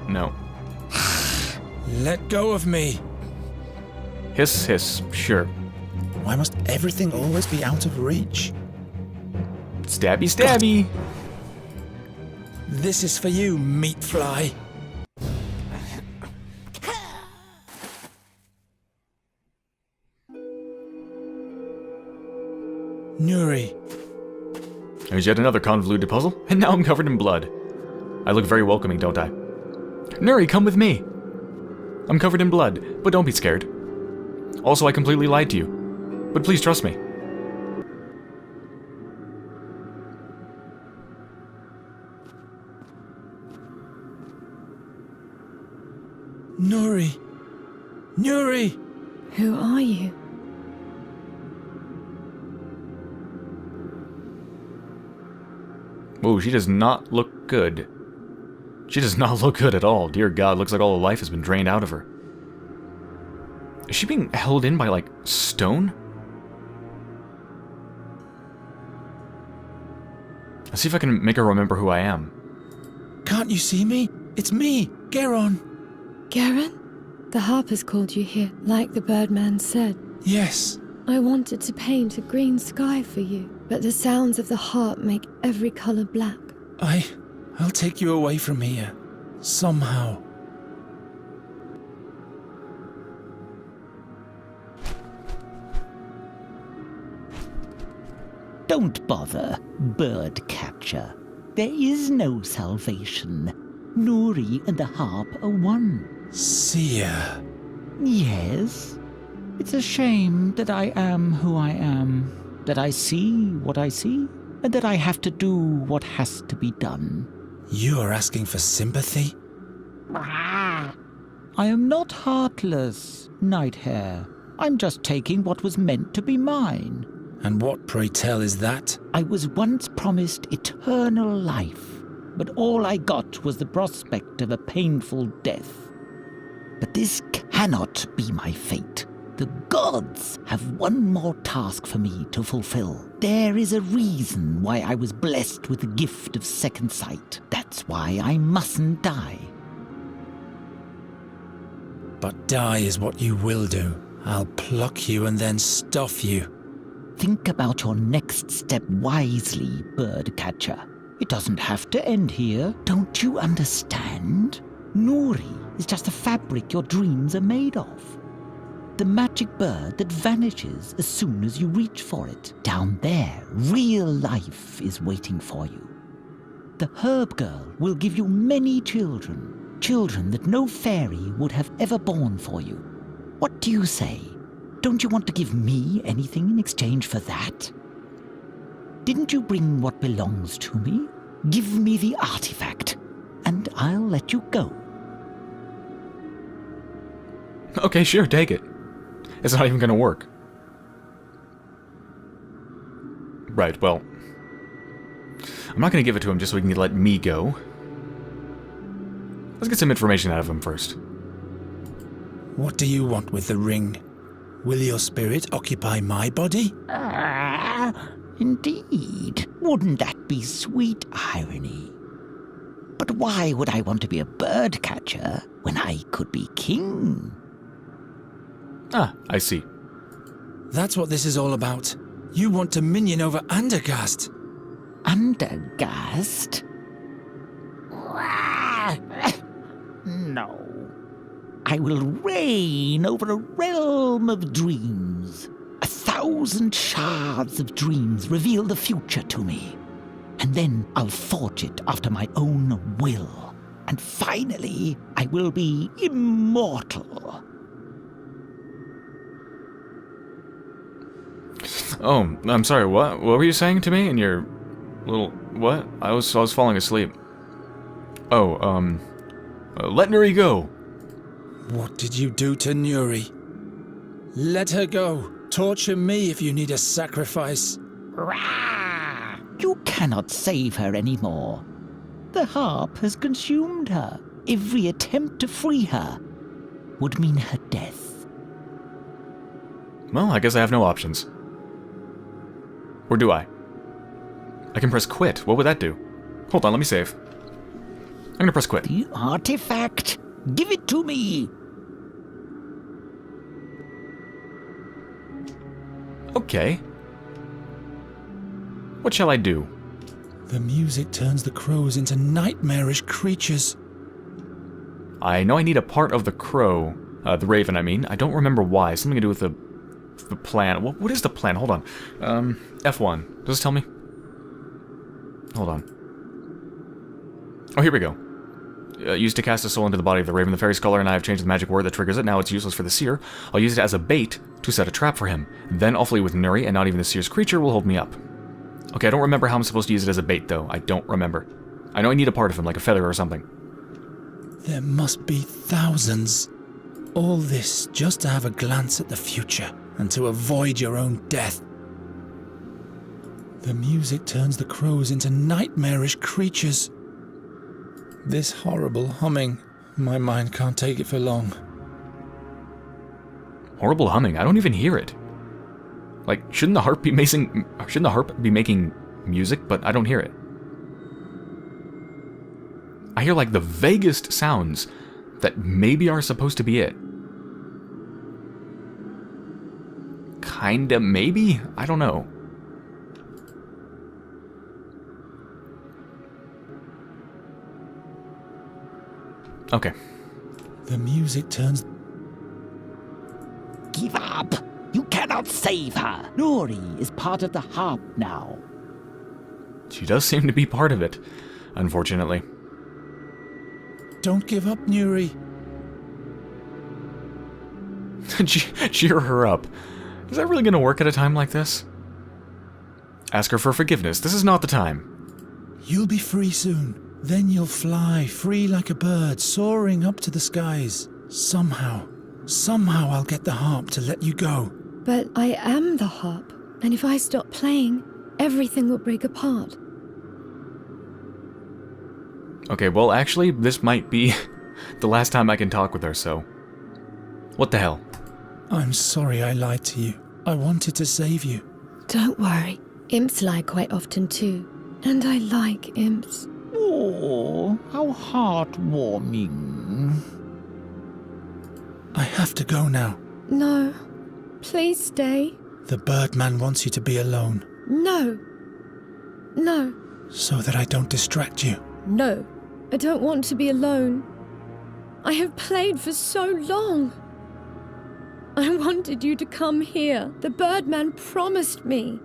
No. Let go of me. Hiss, hiss. Sure. Why must everything always be out of reach? Stabby, stabby. This is for you, meat fly. Nuri. There's yet another convoluted puzzle, and now I'm covered in blood. I look very welcoming, don't I? Nuri, come with me. I'm covered in blood, but don't be scared. Also, I completely lied to you, but please trust me. Nuri. Nuri! Who are you? Whoa, she does not look good. She does not look good at all. Dear God, looks like all the life has been drained out of her. Is she being held in by, like, stone? Let's see if I can make her remember who I am. Can't you see me? It's me, Geron. Geron? The harp has called you here, like the birdman said. Yes. I wanted to paint a green sky for you, but the sounds of the harp make every color black. I'll take you away from here. Somehow. Don't bother, bird catcher. There is no salvation. Nuri and the harp are one. Seer. Yes. It's a shame that I am who I am, that I see what I see, and that I have to do what has to be done. You are asking for sympathy? I am not heartless, Nighthare. I'm just taking what was meant to be mine. And what, pray tell, is that? I was once promised eternal life, but all I got was the prospect of a painful death. But this cannot be my fate. The gods have one more task for me to fulfill. There is a reason why I was blessed with the gift of second sight. That's why I mustn't die. But die is what you will do. I'll pluck you and then stuff you. Think about your next step wisely, bird catcher. It doesn't have to end here. Don't you understand? Nuri is just the fabric your dreams are made of. The magic bird that vanishes as soon as you reach for it. Down there, real life is waiting for you. The herb girl will give you many children, children that no fairy would have ever born for you. What do you say? Don't you want to give me anything in exchange for that? Didn't you bring what belongs to me? Give me the artifact, and I'll let you go. Okay, sure, take it. It's not even gonna work. Right, well... I'm not gonna give it to him just so he can let me go. Let's get some information out of him first. What do you want with the ring? Will your spirit occupy my body? Indeed. Wouldn't that be sweet irony? But why would I want to be a bird catcher when I could be king? Ah, I see. That's what this is all about. You want dominion over Andergast. Undergast? No. I will reign over a realm of dreams. 1,000 shards of dreams reveal the future to me. And then I'll forge it after my own will. And finally, I will be immortal. Oh, I'm sorry, what? What were you saying to me in your little... what? I was falling asleep. Oh, let Nuri go. What did you do to Nuri? Let her go. Torture me if you need a sacrifice. Rah! You cannot save her anymore. The harp has consumed her. Every attempt to free her would mean her death. Well, I guess I have no options. Or do I? I can press quit. What would that do? Hold on, let me save. I'm gonna press quit. The artifact! Give it to me! Okay. What shall I do? The music turns the crows into nightmarish creatures. I know I need a part of the crow. The raven, I mean. I don't remember why. Something to do with the plan. What is the plan? Hold on. F1. Does this tell me? Hold on. Oh, here we go. Used to cast a soul into the body of the raven. The fairy scholar and I have changed the magic word that triggers it. Now it's useless for the seer. I'll use it as a bait to set a trap for him. Then I'll flee with Nuri, and not even the seer's creature will hold me up. Okay, I don't remember how I'm supposed to use it as a bait, though. I don't remember. I know I need a part of him, like a feather or something. There must be thousands. All this just to have a glance at the future and to avoid your own death. The music turns the crows into nightmarish creatures. This horrible humming, my mind can't take it for long. Horrible humming. I don't even hear it. Like, shouldn't the harp be making music, but I don't hear it. I hear like the vaguest sounds that maybe are supposed to be it. Kinda, maybe? I don't know. Okay. The music turns... Give up! You cannot save her! Nuri is part of the harp now. She does seem to be part of it, unfortunately. Don't give up, Nuri. Cheer her up. Is that really going to work at a time like this? Ask her for forgiveness. This is not the time. You'll be free soon. Then you'll fly, free like a bird, soaring up to the skies. Somehow I'll get the harp to let you go. But I am the harp, and if I stop playing, everything will break apart. Okay, well, actually, this might be the last time I can talk with her, so... What the hell? I'm sorry I lied to you. I wanted to save you. Don't worry. Imps lie quite often too, and I like imps. Oh, how heartwarming. I have to go now. No. Please stay. The Birdman wants you to be alone. No. No. So that I don't distract you. No. I don't want to be alone. I have played for so long. I wanted you to come here. The Birdman promised me.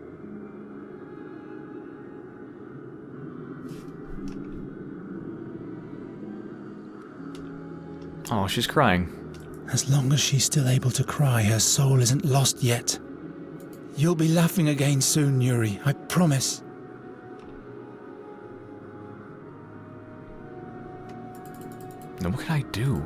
Oh, she's crying. As long as she's still able to cry, her soul isn't lost yet. You'll be laughing again soon, Nuri, I promise. Now, what can I do?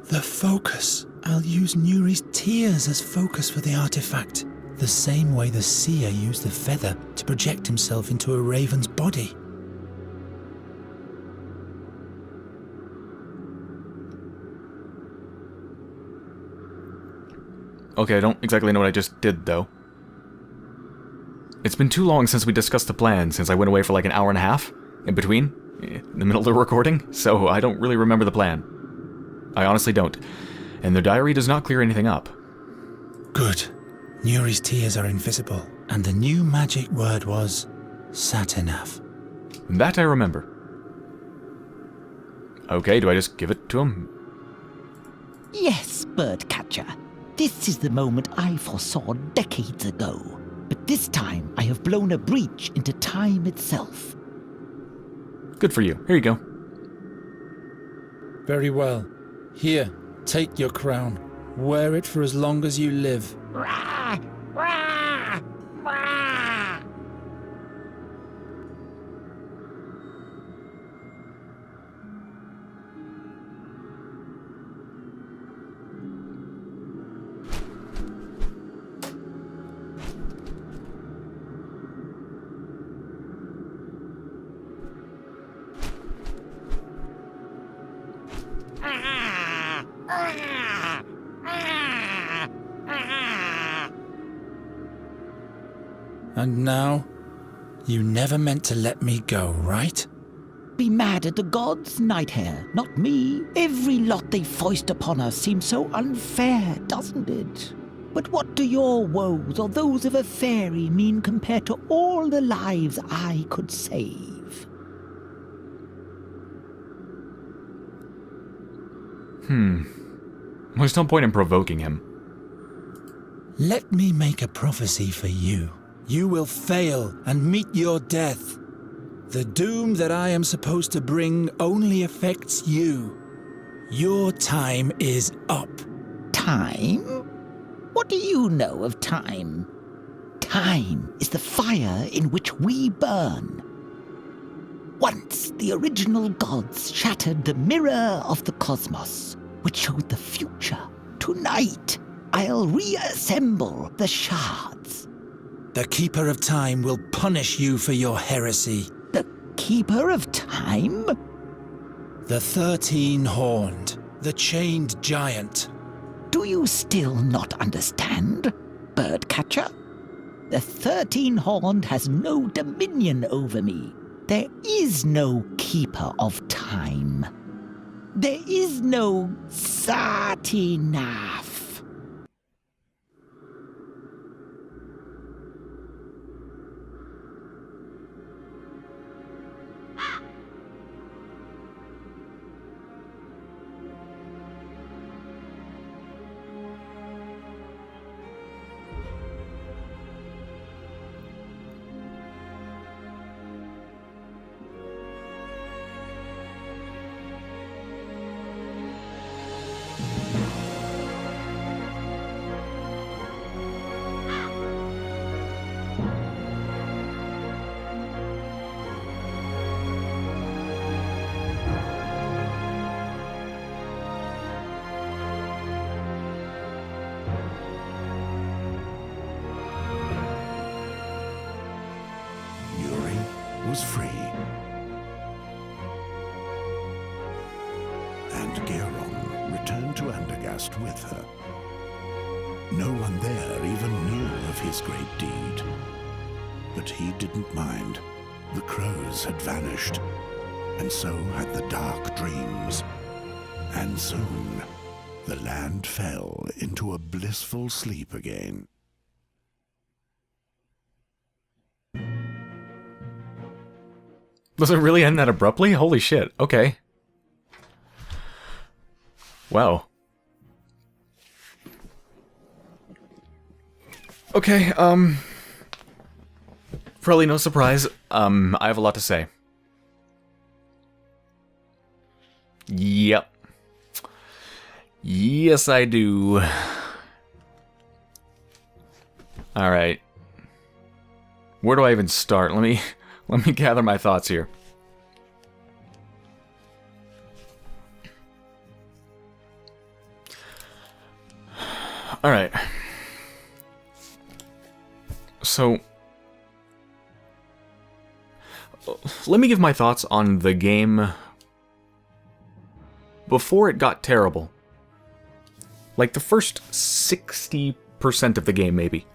The focus. I'll use Nuri's tears as focus for the artifact. The same way the seer used the feather to project himself into a raven's body. Okay, I don't exactly know what I just did, though. It's been too long since we discussed the plan, since I went away for like an hour and a half, in between, in the middle of the recording, so I don't really remember the plan. I honestly don't. And the diary does not clear anything up. Good. Nuri's tears are invisible, and the new magic word was Satinav. That I remember. Okay, do I just give it to him? Yes, Birdcatcher. This is the moment I foresaw decades ago. But this time I have blown a breach into time itself. Good for you. Here you go. Very well. Here, take your crown. Wear it for as long as you live. Rah! Rah! Rah! And now, you never meant to let me go, right? Be mad at the gods, Nighthare, not me. Every lot they foist upon us seems so unfair, doesn't it? But what do your woes or those of a fairy mean compared to all the lives I could save? There's no point in provoking him. Let me make a prophecy for you. You will fail and meet your death. The doom that I am supposed to bring only affects you. Your time is up. Time? What do you know of time? Time is the fire in which we burn. Once the original gods shattered the mirror of the cosmos, which showed the future. Tonight, I'll reassemble the shards. The Keeper of Time will punish you for your heresy. The Keeper of Time? The 13-horned, the chained giant. Do you still not understand, Birdcatcher? The 13-horned has no dominion over me. There is no Keeper of Time. There is no Satinav. Was free. And Geron returned to Andergast with her. No one there even knew of his great deed. But he didn't mind. The crows had vanished, and so had the dark dreams. And soon, the land fell into a blissful sleep again. Does it really end that abruptly? Holy shit. Okay. Wow. Okay, probably no surprise. I have a lot to say. Yep. Yes, I do. Alright. Where do I even start? Let me gather my thoughts here. Alright. So, let me give my thoughts on the game before it got terrible. Like the first 60% of the game, maybe.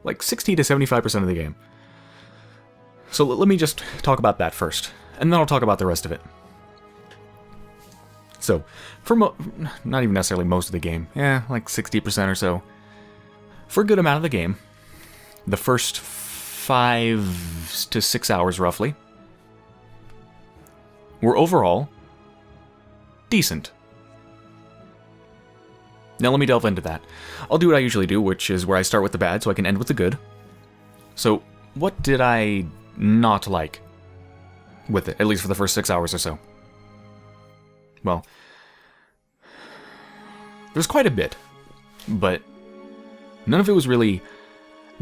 Like 60 to 75% of the game. So let me just talk about that first, and then I'll talk about the rest of it. So, for not even necessarily most of the game, yeah, like 60% or so. for a good amount of the game. The first 5 to 6 hours, roughly, were overall decent. Now let me delve into that. I'll do what I usually do, which is where I start with the bad so I can end with the good. So, what did I not like with it, at least for the first 6 hours or so? Well, there's quite a bit, but none of it was really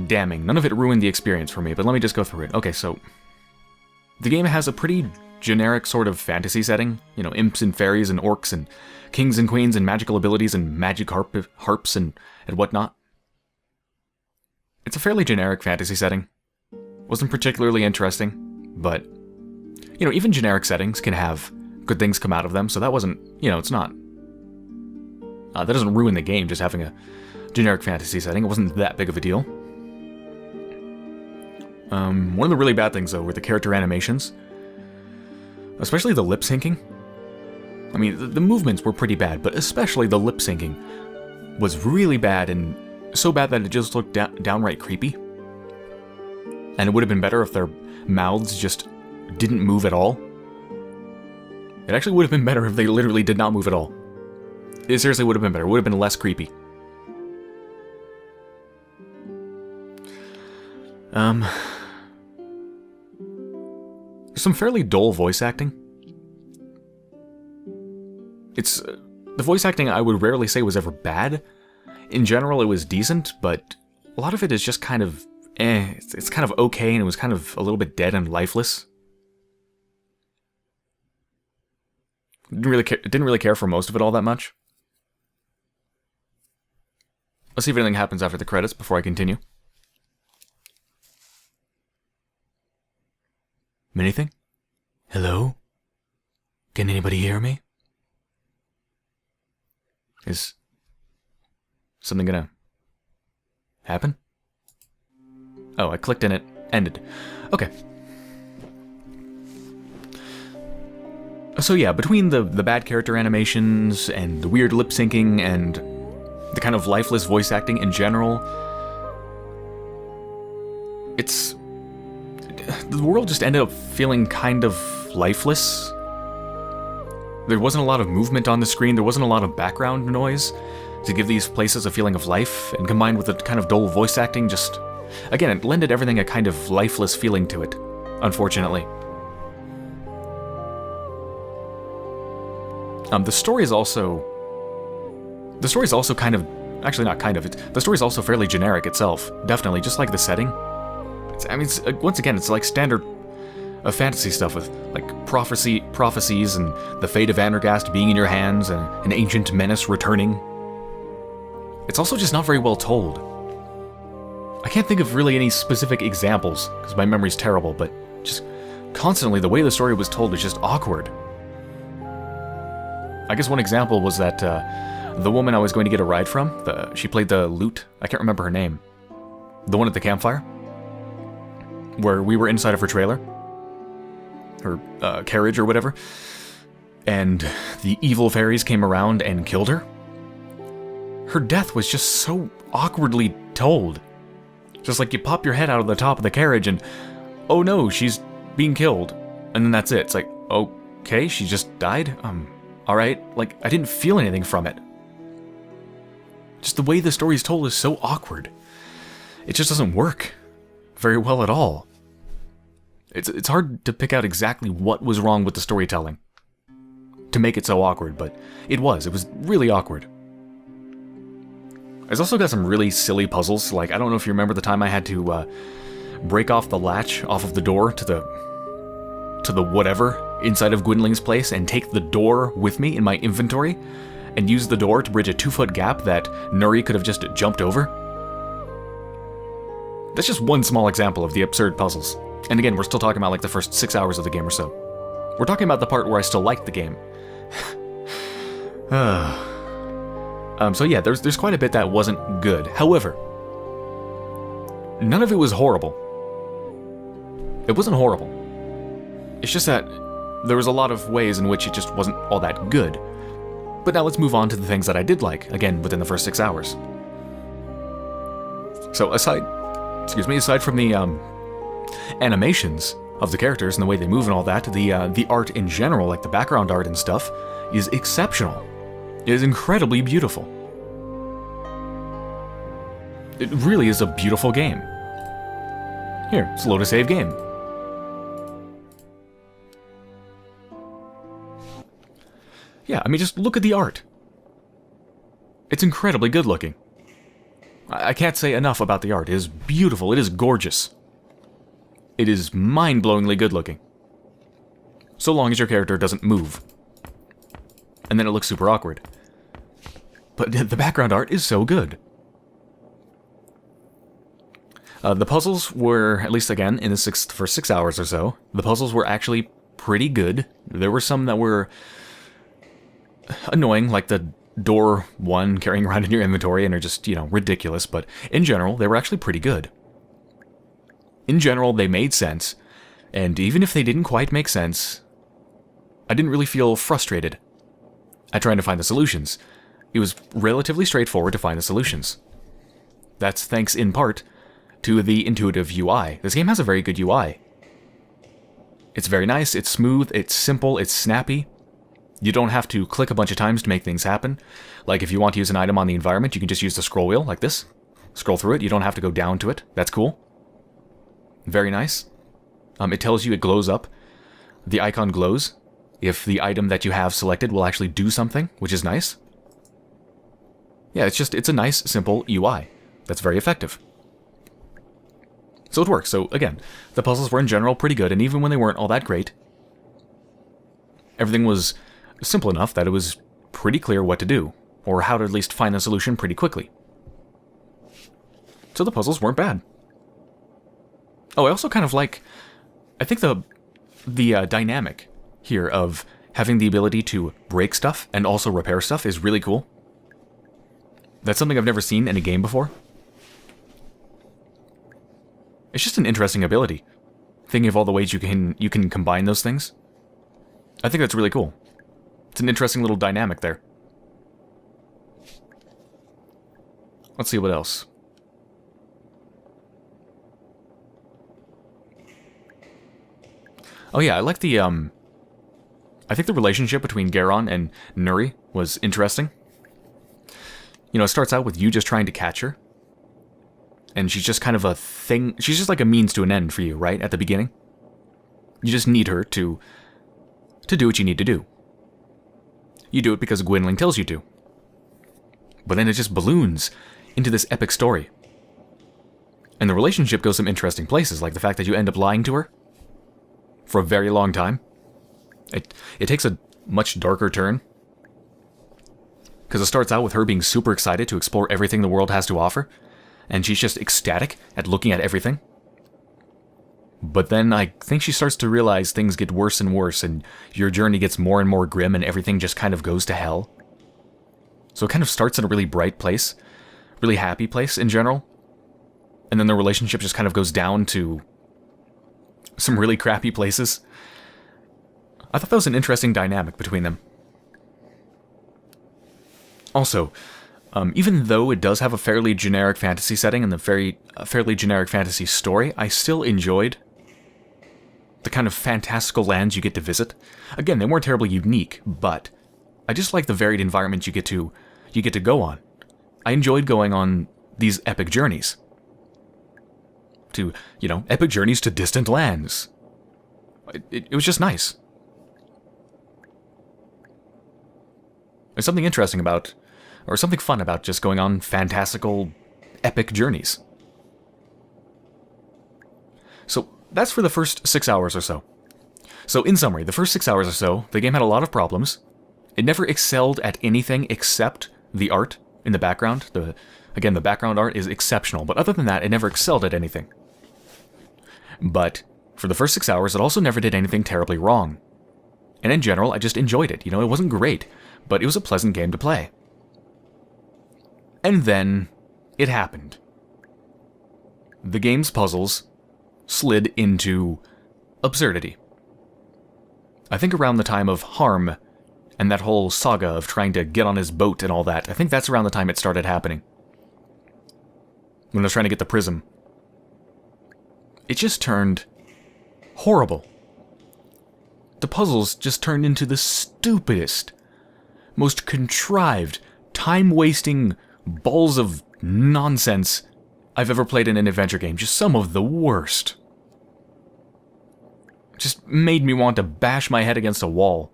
damning. None of it ruined the experience for me, but let me just go through it. Okay, so the game has a pretty generic sort of fantasy setting. You know, imps and fairies and orcs and kings and queens and magical abilities and magic harps and whatnot. It's a fairly generic fantasy setting. Wasn't particularly interesting, but, you know, even generic settings can have good things come out of them, so that wasn't, you know, it's not... that doesn't ruin the game, just having a generic fantasy setting. It wasn't that big of a deal. One of the really bad things, though, were the character animations. Especially the lip syncing. I mean, the movements were pretty bad, but especially the lip syncing was really bad, and so bad that it just looked downright creepy. And it would have been better if their mouths just didn't move at all. It actually would have been better if they literally did not move at all. It seriously would have been better. It would have been less creepy. There's some fairly dull voice acting. It's... the voice acting I would rarely say was ever bad. In general, it was decent, but a lot of it is just kind of... It's kind of okay, and it was kind of a little bit dead and lifeless. Didn't really care for most of it all that much. Let's see if anything happens after the credits before I continue. Anything? Hello? Can anybody hear me? Is something gonna happen? Oh, I clicked and it ended. Okay. So yeah, between the bad character animations and the weird lip syncing and the kind of lifeless voice acting in general, the world just ended up feeling kind of lifeless. There wasn't a lot of movement on the screen, there wasn't a lot of background noise to give these places a feeling of life, and combined with the kind of dull voice acting, just... again, it lended everything a kind of lifeless feeling to it, unfortunately. The story is also kind of... actually, not kind of. The story is also fairly generic itself. Definitely, just like the setting. Once again, it's like standard fantasy stuff with, like, prophecies and the fate of Andergast being in your hands and an ancient menace returning. It's also just not very well told. I can't think of really any specific examples, because my memory's terrible, but just constantly the way the story was told is just awkward. I guess one example was that the woman I was going to get a ride from, she played the lute, I can't remember her name. The one at the campfire? Where we were inside of her trailer. Her carriage or whatever. And the evil fairies came around and killed her. Her death was just so awkwardly told. Just like you pop your head out of the top of the carriage and, oh no, she's being killed. And then that's it. It's like, okay, she just died? Alright. Like, I didn't feel anything from it. Just the way the story's told is so awkward. It just doesn't work very well at all. It's hard to pick out exactly what was wrong with the storytelling to make it so awkward, but it was really awkward. It's also got some really silly puzzles, like, I don't know if you remember the time I had to break off the latch off of the door to the whatever inside of Gwynling's place and take the door with me in my inventory and use the door to bridge a 2-foot gap that Nuri could have just jumped over. That's just one small example of the absurd puzzles. And again, we're still talking about like the first 6 hours of the game or so. We're talking about the part where I still liked the game. So yeah, there's quite a bit that wasn't good. However, none of it was horrible. It wasn't horrible. It's just that there was a lot of ways in which it just wasn't all that good. But now let's move on to the things that I did like, again, within the first 6 hours. So aside from the animations of the characters and the way they move and all that, the art in general, like the background art and stuff, is exceptional. It is incredibly beautiful. It really is a beautiful game. Here, slow to save game. Yeah, I mean, just look at the art. It's incredibly good looking. I can't say enough about the art. It is beautiful. It is gorgeous. It is mind-blowingly good looking. So long as your character doesn't move. And then it looks super awkward. But the background art is so good. The puzzles were, at least again, for 6 hours or so, the puzzles were actually pretty good. There were some that were annoying, like the door one carrying around in your inventory and are just, ridiculous, but in general, they were actually pretty good. In general, they made sense, and even if they didn't quite make sense, I didn't really feel frustrated at trying to find the solutions. It was relatively straightforward to find the solutions. That's thanks in part to the intuitive UI. This game has a very good UI. It's very nice, it's smooth, it's simple, it's snappy. You don't have to click a bunch of times to make things happen. Like if you want to use an item on the environment, you can just use the scroll wheel like this. Scroll through it, you don't have to go down to it. That's cool. Very nice. It tells you it glows up. The icon glows if the item that you have selected will actually do something, which is nice. Yeah, it's a nice, simple UI. That's very effective. So it works. So again, the puzzles were in general pretty good, and even when they weren't all that great, everything was simple enough that it was pretty clear what to do, or how to at least find the solution pretty quickly. So the puzzles weren't bad. Oh, I also kind of like, I think the dynamic here of having the ability to break stuff and also repair stuff is really cool. That's something I've never seen in a game before. It's just an interesting ability. Thinking of all the ways you can combine those things. I think that's really cool. It's an interesting little dynamic there. Let's see what else. Oh yeah, I like the I think the relationship between Geron and Nuri was interesting. It starts out with you just trying to catch her. And she's just kind of a thing. She's just like a means to an end for you, right? At the beginning. You just need her to do what you need to do. You do it because Gwynling tells you to. But then it just balloons into this epic story. And the relationship goes some interesting places, like the fact that you end up lying to her for a very long time. It takes a much darker turn. Because it starts out with her being super excited to explore everything the world has to offer. And she's just ecstatic at looking at everything. But then I think she starts to realize things get worse and worse, and your journey gets more and more grim, and everything just kind of goes to hell. So it kind of starts in a really bright place, really happy place in general. And then the relationship just kind of goes down to some really crappy places. I thought that was an interesting dynamic between them. Also, even though it does have a fairly generic fantasy setting and a fairly generic fantasy story, I still enjoyed the kind of fantastical lands you get to visit. Again, they weren't terribly unique, but I just like the varied environment you get to go on. I enjoyed going on these epic journeys. Epic journeys to distant lands. It was just nice. There's something interesting about, or something fun about just going on fantastical, epic journeys. So that's for the first 6 hours or so. So in summary, the first 6 hours or so, the game had a lot of problems. It never excelled at anything except the art in the background. Again, the background art is exceptional, but other than that, it never excelled at anything. But for the first 6 hours, it also never did anything terribly wrong. And in general, I just enjoyed it. It wasn't great, but it was a pleasant game to play. And then it happened. The game's puzzles slid into absurdity. I think around the time of Harm and that whole saga of trying to get on his boat and all that, I think that's around the time it started happening. when I was trying to get the prism. It just turned horrible. The puzzles just turned into the stupidest, most contrived, time-wasting balls of nonsense I've ever played in an adventure game. Just some of the worst. Just made me want to bash my head against a wall.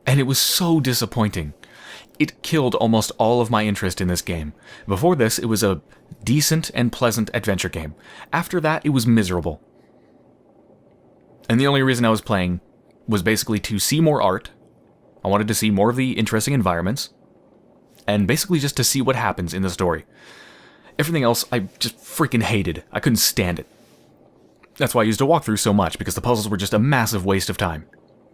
And it was so disappointing. It killed almost all of my interest in this game. Before this, it was a decent and pleasant adventure game. After that, it was miserable. And the only reason I was playing was basically to see more art. I wanted to see more of the interesting environments. And basically just to see what happens in the story. Everything else I just freaking hated. I couldn't stand it. That's why I used a walkthrough so much, because the puzzles were just a massive waste of time.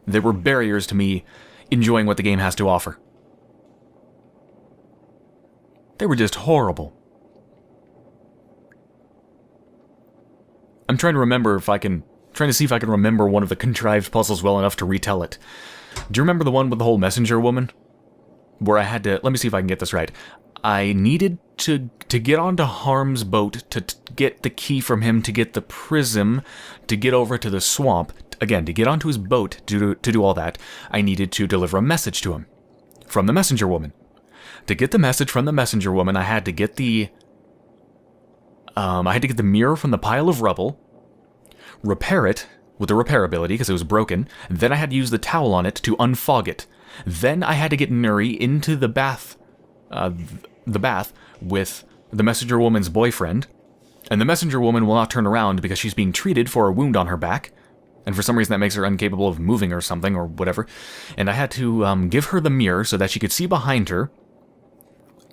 They were barriers to me enjoying what the game has to offer. They were just horrible. I'm trying to remember if I can... trying to see if I can remember one of the contrived puzzles well enough to retell it. Do you remember the one with the whole messenger woman? Where I had to... let me see if I can get this right. I needed to get onto Harm's boat to get the key from him, to get the prism, to get over to the swamp. Again, to get onto his boat, to do all that, I needed to deliver a message to him. From the messenger woman. To get the message from the messenger woman, I had to get the... I had to get the mirror from the pile of rubble, repair it with the repair ability because it was broken, then I had to use the towel on it to unfog it. Then I had to get Nuri into the bath with the messenger woman's boyfriend, and the messenger woman will not turn around because she's being treated for a wound on her back, and for some reason that makes her incapable of moving or something or whatever, and I had to give her the mirror so that she could see behind her,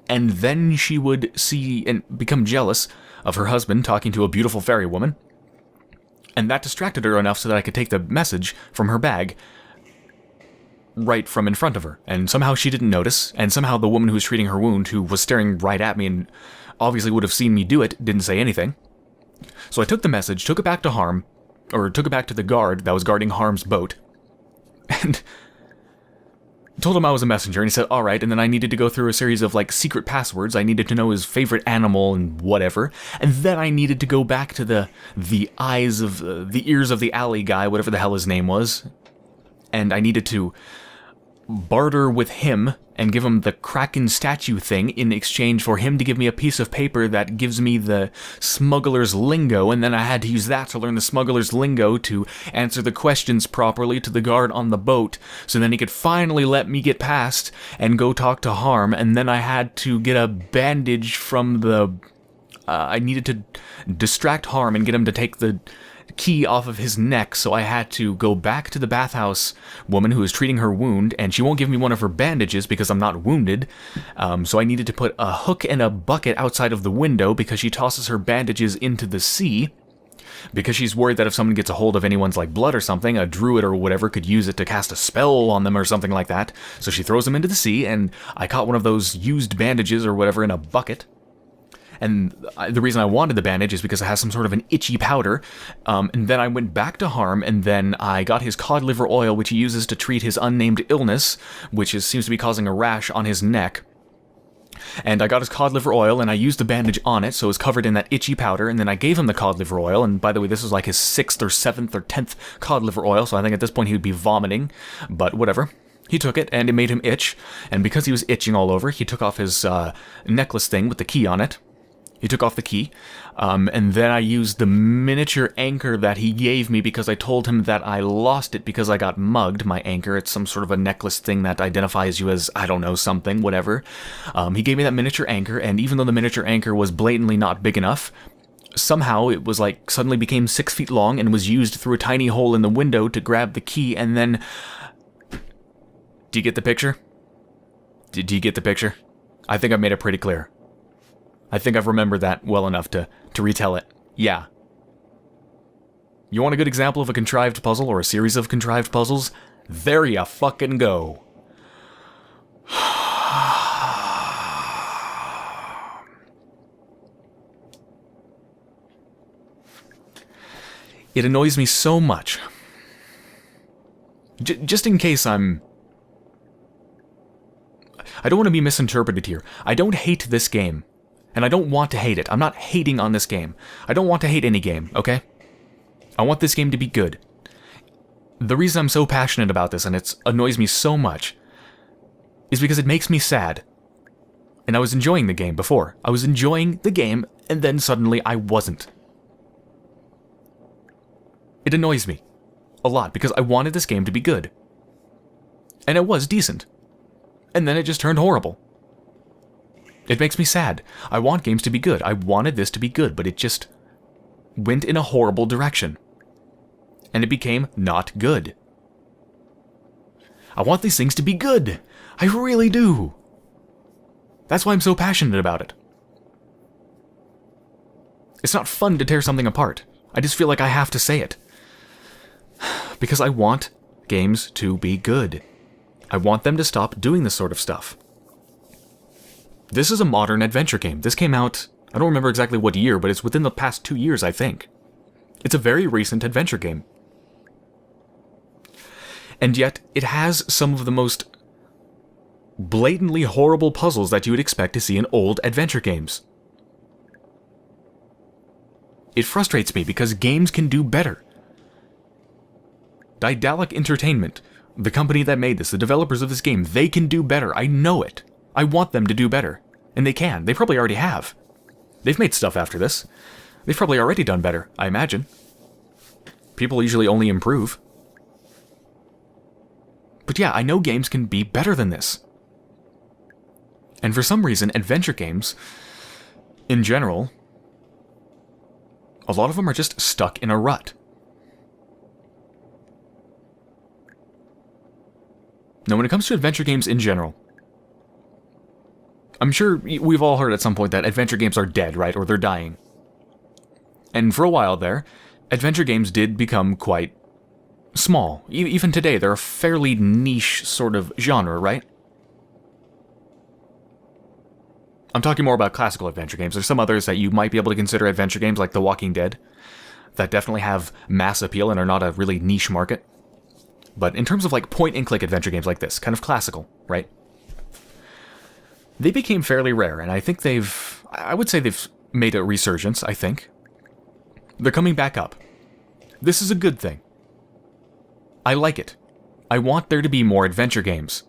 and then she would see and become jealous of her husband talking to a beautiful fairy woman, and that distracted her enough so that I could take the message from her bag right from in front of her. And somehow she didn't notice, and somehow the woman who was treating her wound, who was staring right at me and obviously would have seen me do it, didn't say anything. So I took the message, took it back to Harm, or took it back to the guard that was guarding Harm's boat, and told him I was a messenger, and he said, alright, and then I needed to go through a series of, like, secret passwords. I needed to know his favorite animal and whatever, and then I needed to go back to the eyes of, the ears of the alley guy, whatever the hell his name was, and I needed to barter with him and give him the Kraken statue thing in exchange for him to give me a piece of paper that gives me the smuggler's lingo, and then I had to use that to learn the smuggler's lingo to answer the questions properly to the guard on the boat, so then he could finally let me get past and go talk to Harm, and then I had to get a bandage from the... I needed to distract Harm and get him to take the key off of his neck, so I had to go back to the bathhouse woman who was treating her wound, and she won't give me one of her bandages because I'm not wounded, so I needed to put a hook and a bucket outside of the window because she tosses her bandages into the sea, because she's worried that if someone gets a hold of anyone's like blood or something, a druid or whatever could use it to cast a spell on them or something like that, so she throws them into the sea, and I caught one of those used bandages or whatever in a bucket. And the reason I wanted the bandage is because it has some sort of an itchy powder. And then I went back to Harm, and then I got his cod liver oil, which he uses to treat his unnamed illness, which seems to be causing a rash on his neck. And I got his cod liver oil, and I used the bandage on it, so it was covered in that itchy powder, and then I gave him the cod liver oil, and by the way, this was like his 6th or 7th or 10th cod liver oil, so I think at this point he would be vomiting, but whatever. He took it, and it made him itch, and because he was itching all over, he took off his necklace thing with the key on it. He took off the key, and then I used the miniature anchor that he gave me because I told him that I lost it because I got mugged. My anchor, it's some sort of a necklace thing that identifies you as, I don't know, something, whatever. He gave me that miniature anchor, and even though the miniature anchor was blatantly not big enough, somehow it was like suddenly became 6 feet long and was used through a tiny hole in the window to grab the key, and then... Do you get the picture? Do you get the picture? I think I've made it pretty clear. I think I've remembered that well enough to retell it. Yeah. You want a good example of a contrived puzzle or a series of contrived puzzles? There ya fucking go. It annoys me so much. Just in case I don't want to be misinterpreted here. I don't hate this game. And I don't want to hate it. I'm not hating on this game. I don't want to hate any game, okay? I want this game to be good. The reason I'm so passionate about this, and it annoys me so much, is because it makes me sad. And I was enjoying the game before. I was enjoying the game, and then suddenly I wasn't. It annoys me a lot, because I wanted this game to be good. And it was decent. And then it just turned horrible. It makes me sad. I want games to be good. I wanted this to be good, but it just went in a horrible direction. And it became not good. I want these things to be good. I really do. That's why I'm so passionate about it. It's not fun to tear something apart. I just feel like I have to say it. Because I want games to be good. I want them to stop doing this sort of stuff. This is a modern adventure game. This came out, I don't remember exactly what year, but it's within the past 2 years, I think. It's a very recent adventure game. And yet, it has some of the most blatantly horrible puzzles that you would expect to see in old adventure games. It frustrates me because games can do better. Daedalic Entertainment, the company that made this, the developers of this game, they can do better. I know it. I want them to do better. And they can. They probably already have. They've made stuff after this. They've probably already done better, I imagine. People usually only improve. But yeah, I know games can be better than this. And for some reason, adventure games, in general, a lot of them are just stuck in a rut. Now, when it comes to adventure games in general, I'm sure we've all heard at some point that adventure games are dead, right? Or they're dying. And for a while there, adventure games did become quite small. Even today, they're a fairly niche sort of genre, right? I'm talking more about classical adventure games. There's some others that you might be able to consider adventure games, like The Walking Dead, that definitely have mass appeal and are not a really niche market. But in terms of like point-and-click adventure games like this, kind of classical, right? They became fairly rare, and I think I would say they've made a resurgence, I think. They're coming back up. This is a good thing. I like it. I want there to be more adventure games.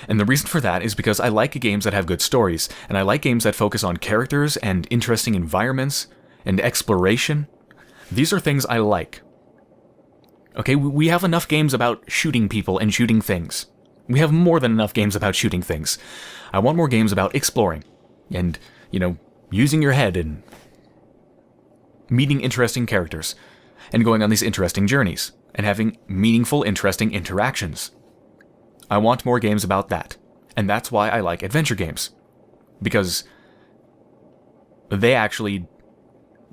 And the reason for that is because I like games that have good stories, and I like games that focus on characters and interesting environments and exploration. These are things I like. Okay, we have enough games about shooting people and shooting things. We have more than enough games about shooting things. I want more games about exploring and, using your head and meeting interesting characters and going on these interesting journeys and having meaningful, interesting interactions. I want more games about that. And that's why I like adventure games. Because they actually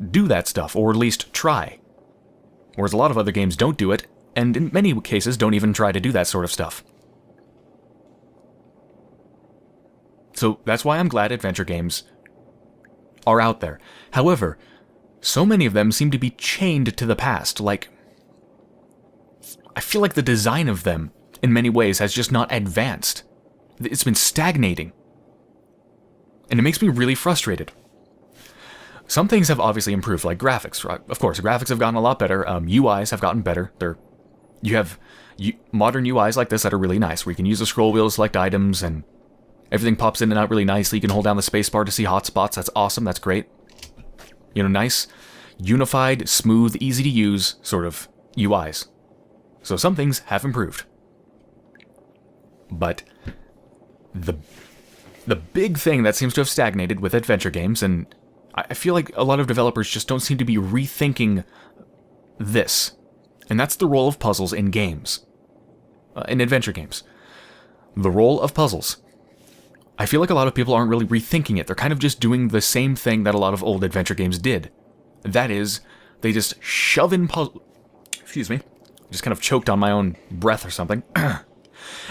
do that stuff, or at least try. Whereas a lot of other games don't do it, and in many cases don't even try to do that sort of stuff. So that's why I'm glad adventure games are out there. However, so many of them seem to be chained to the past. Like, I feel like the design of them, in many ways, has just not advanced. It's been stagnating. And it makes me really frustrated. Some things have obviously improved, like graphics. Of course, graphics have gotten a lot better. UIs have gotten better. You have modern UIs like this that are really nice, where you can use the scroll wheel to select items, and everything pops in and out really nicely. You can hold down the spacebar to see hotspots. That's awesome. That's great. Nice, unified, smooth, easy to use sort of UIs. So some things have improved. But the big thing that seems to have stagnated with adventure games, and I feel like a lot of developers just don't seem to be rethinking this. And that's the role of puzzles in games. In adventure games. The role of puzzles. I feel like a lot of people aren't really rethinking it. They're kind of just doing the same thing that a lot of old adventure games did. That is, they just shove in puzzles. Excuse me. Just kind of choked on my own breath or something.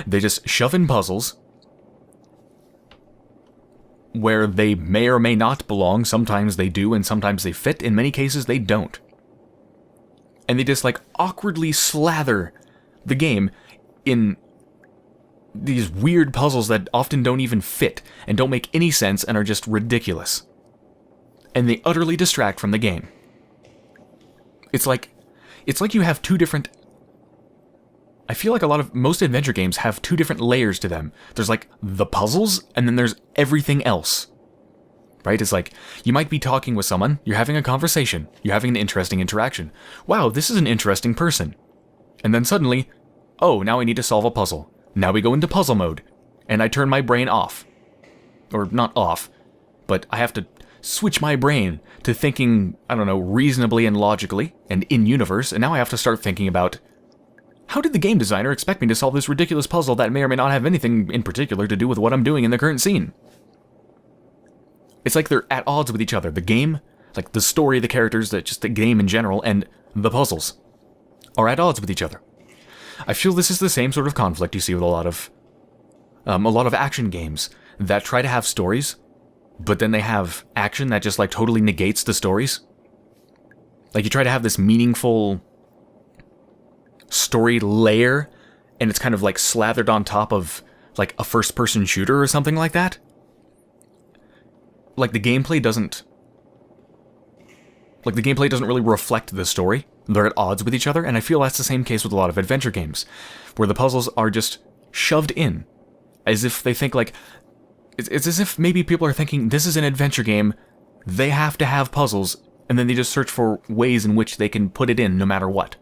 They just shove in puzzles where they may or may not belong. Sometimes they do, and sometimes they fit. In many cases, they don't. And they just, awkwardly slather the game in these weird puzzles that often don't even fit and don't make any sense and are just ridiculous. And they utterly distract from the game. It's like you have two different... I feel like most adventure games have two different layers to them. There's like the puzzles, and then there's everything else. Right? It's like, you might be talking with someone, you're having a conversation, you're having an interesting interaction. Wow, this is an interesting person. And then suddenly, oh, now I need to solve a puzzle. Now we go into puzzle mode, and I turn my brain off. Or not off, but I have to switch my brain to thinking, I don't know, reasonably and logically, and in-universe, and now I have to start thinking about, how did the game designer expect me to solve this ridiculous puzzle that may or may not have anything in particular to do with what I'm doing in the current scene? It's like they're at odds with each other. The game, like the story, the characters, just the game in general, and the puzzles are at odds with each other. I feel this is the same sort of conflict you see with a lot of action games that try to have stories, but then they have action that just like totally negates the stories. Like you try to have this meaningful story layer, and it's kind of like slathered on top of like a first-person shooter or something like that. Like the gameplay doesn't really reflect the story. They're at odds with each other, and I feel that's the same case with a lot of adventure games, where the puzzles are just shoved in, as if they think like, it's as if maybe people are thinking, this is an adventure game, they have to have puzzles, and then they just search for ways in which they can put it in no matter what.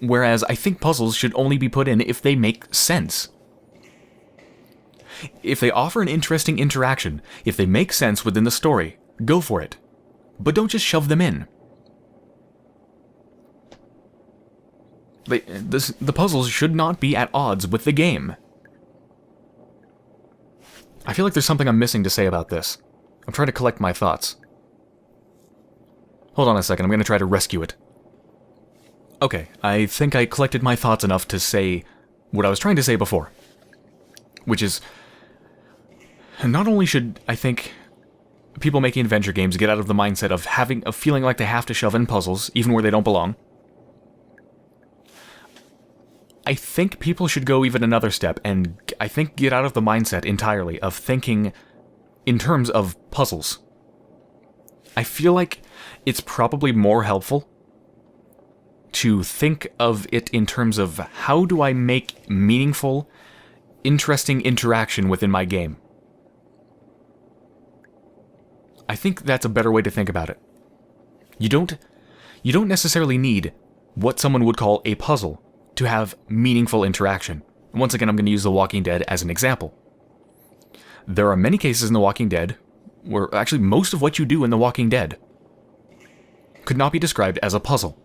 Whereas I think puzzles should only be put in if they make sense. If they offer an interesting interaction, if they make sense within the story, go for it. But don't just shove them in. The puzzles should not be at odds with the game. I feel like there's something I'm missing to say about this. I'm trying to collect my thoughts. Hold on a second, I'm going to try to rescue it. Okay, I think I collected my thoughts enough to say what I was trying to say before. Which is, not only should, I think, people making adventure games get out of the mindset of feeling like they have to shove in puzzles, even where they don't belong. I think people should go even another step, and I think get out of the mindset entirely of thinking in terms of puzzles. I feel like it's probably more helpful to think of it in terms of how do I make meaningful, interesting interaction within my game. I think that's a better way to think about it. You don't necessarily need what someone would call a puzzle to have meaningful interaction. And once again, I'm going to use The Walking Dead as an example. There are many cases in The Walking Dead where actually most of what you do in The Walking Dead could not be described as a puzzle.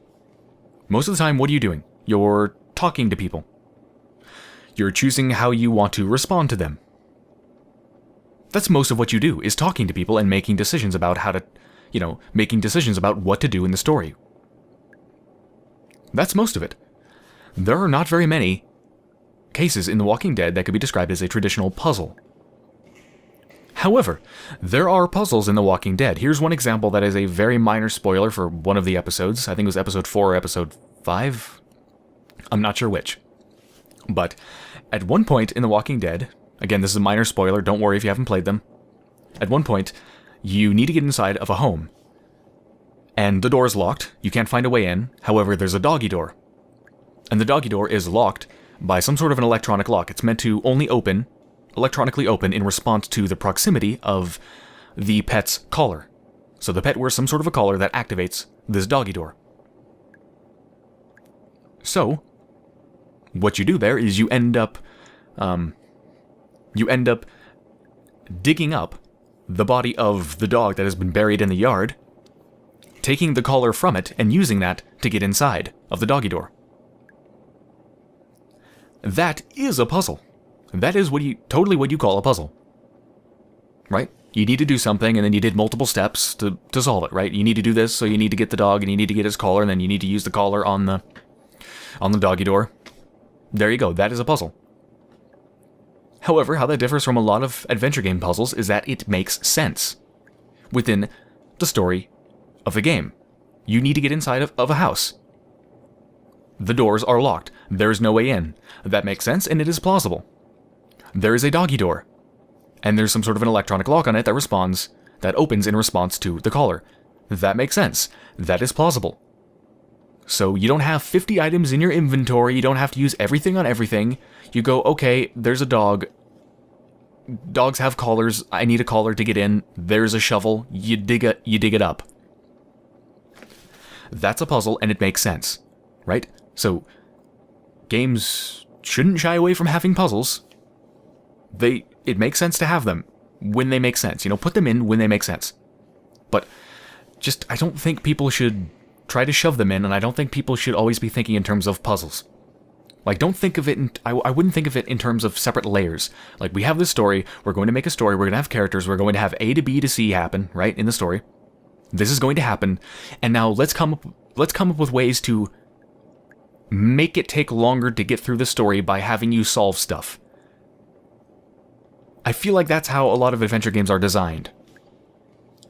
Most of the time, what are you doing? You're talking to people. You're choosing how you want to respond to them. That's most of what you do, is talking to people and making decisions about how to, making decisions about what to do in the story. That's most of it. There are not very many cases in The Walking Dead that could be described as a traditional puzzle. However, there are puzzles in The Walking Dead. Here's one example that is a very minor spoiler for one of the episodes. I think it was episode 4 or episode 5. I'm not sure which. But at one point in The Walking Dead, again, this is a minor spoiler, don't worry if you haven't played them. At one point, you need to get inside of a home. And the door is locked, you can't find a way in, however, there's a doggy door. And the doggy door is locked by some sort of an electronic lock. It's meant to only open, electronically open, in response to the proximity of the pet's collar. So the pet wears some sort of a collar that activates this doggy door. So, what you do there is you end up digging up the body of the dog that has been buried in the yard, taking the collar from it, and using that to get inside of the doggy door. That is a puzzle. That is totally what you call a puzzle. Right? You need to do something, and then you did multiple steps to solve it, right? You need to do this, so you need to get the dog, and you need to get his collar, and then you need to use the collar on the doggy door. There you go, that is a puzzle. However, how that differs from a lot of adventure game puzzles is that it makes sense within the story of the game. You need to get inside of a house. The doors are locked. There's no way in. That makes sense, and it is plausible. There is a doggy door, and there's some sort of an electronic lock on it that opens in response to the caller. That makes sense. That is plausible. So you don't have 50 items in your inventory, you don't have to use everything on everything. You go, okay, there's a dog. Dogs have collars, I need a collar to get in. There's a shovel, you dig it up. That's a puzzle, and it makes sense, right? So, games shouldn't shy away from having puzzles. It makes sense to have them when they make sense. Put them in when they make sense. But I don't think people should try to shove them in, and I don't think people should always be thinking in terms of puzzles. Don't think of it I wouldn't think of it in terms of separate layers. We have this story, we're going to make a story, we're going to have characters, we're going to have A to B to C happen, right, in the story. This is going to happen, and now let's come up with ways to make it take longer to get through the story by having you solve stuff. I feel like that's how a lot of adventure games are designed.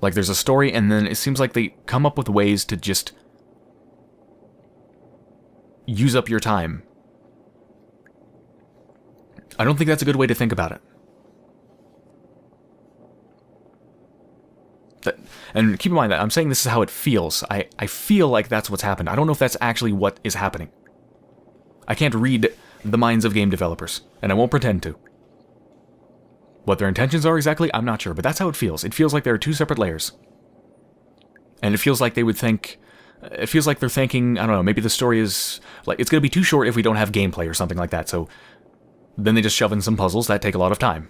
There's a story, and then it seems like they come up with ways to just use up your time. I don't think that's a good way to think about it. And keep in mind that I'm saying this is how it feels. I feel like that's what's happened. I don't know if that's actually what is happening. I can't read the minds of game developers, and I won't pretend to. What their intentions are exactly, I'm not sure, but that's how it feels. It feels like there are two separate layers. And it feels like they would think... It feels like they're thinking, I don't know, maybe the story is... it's going to be too short if we don't have gameplay or something like that, so... Then they just shove in some puzzles that take a lot of time.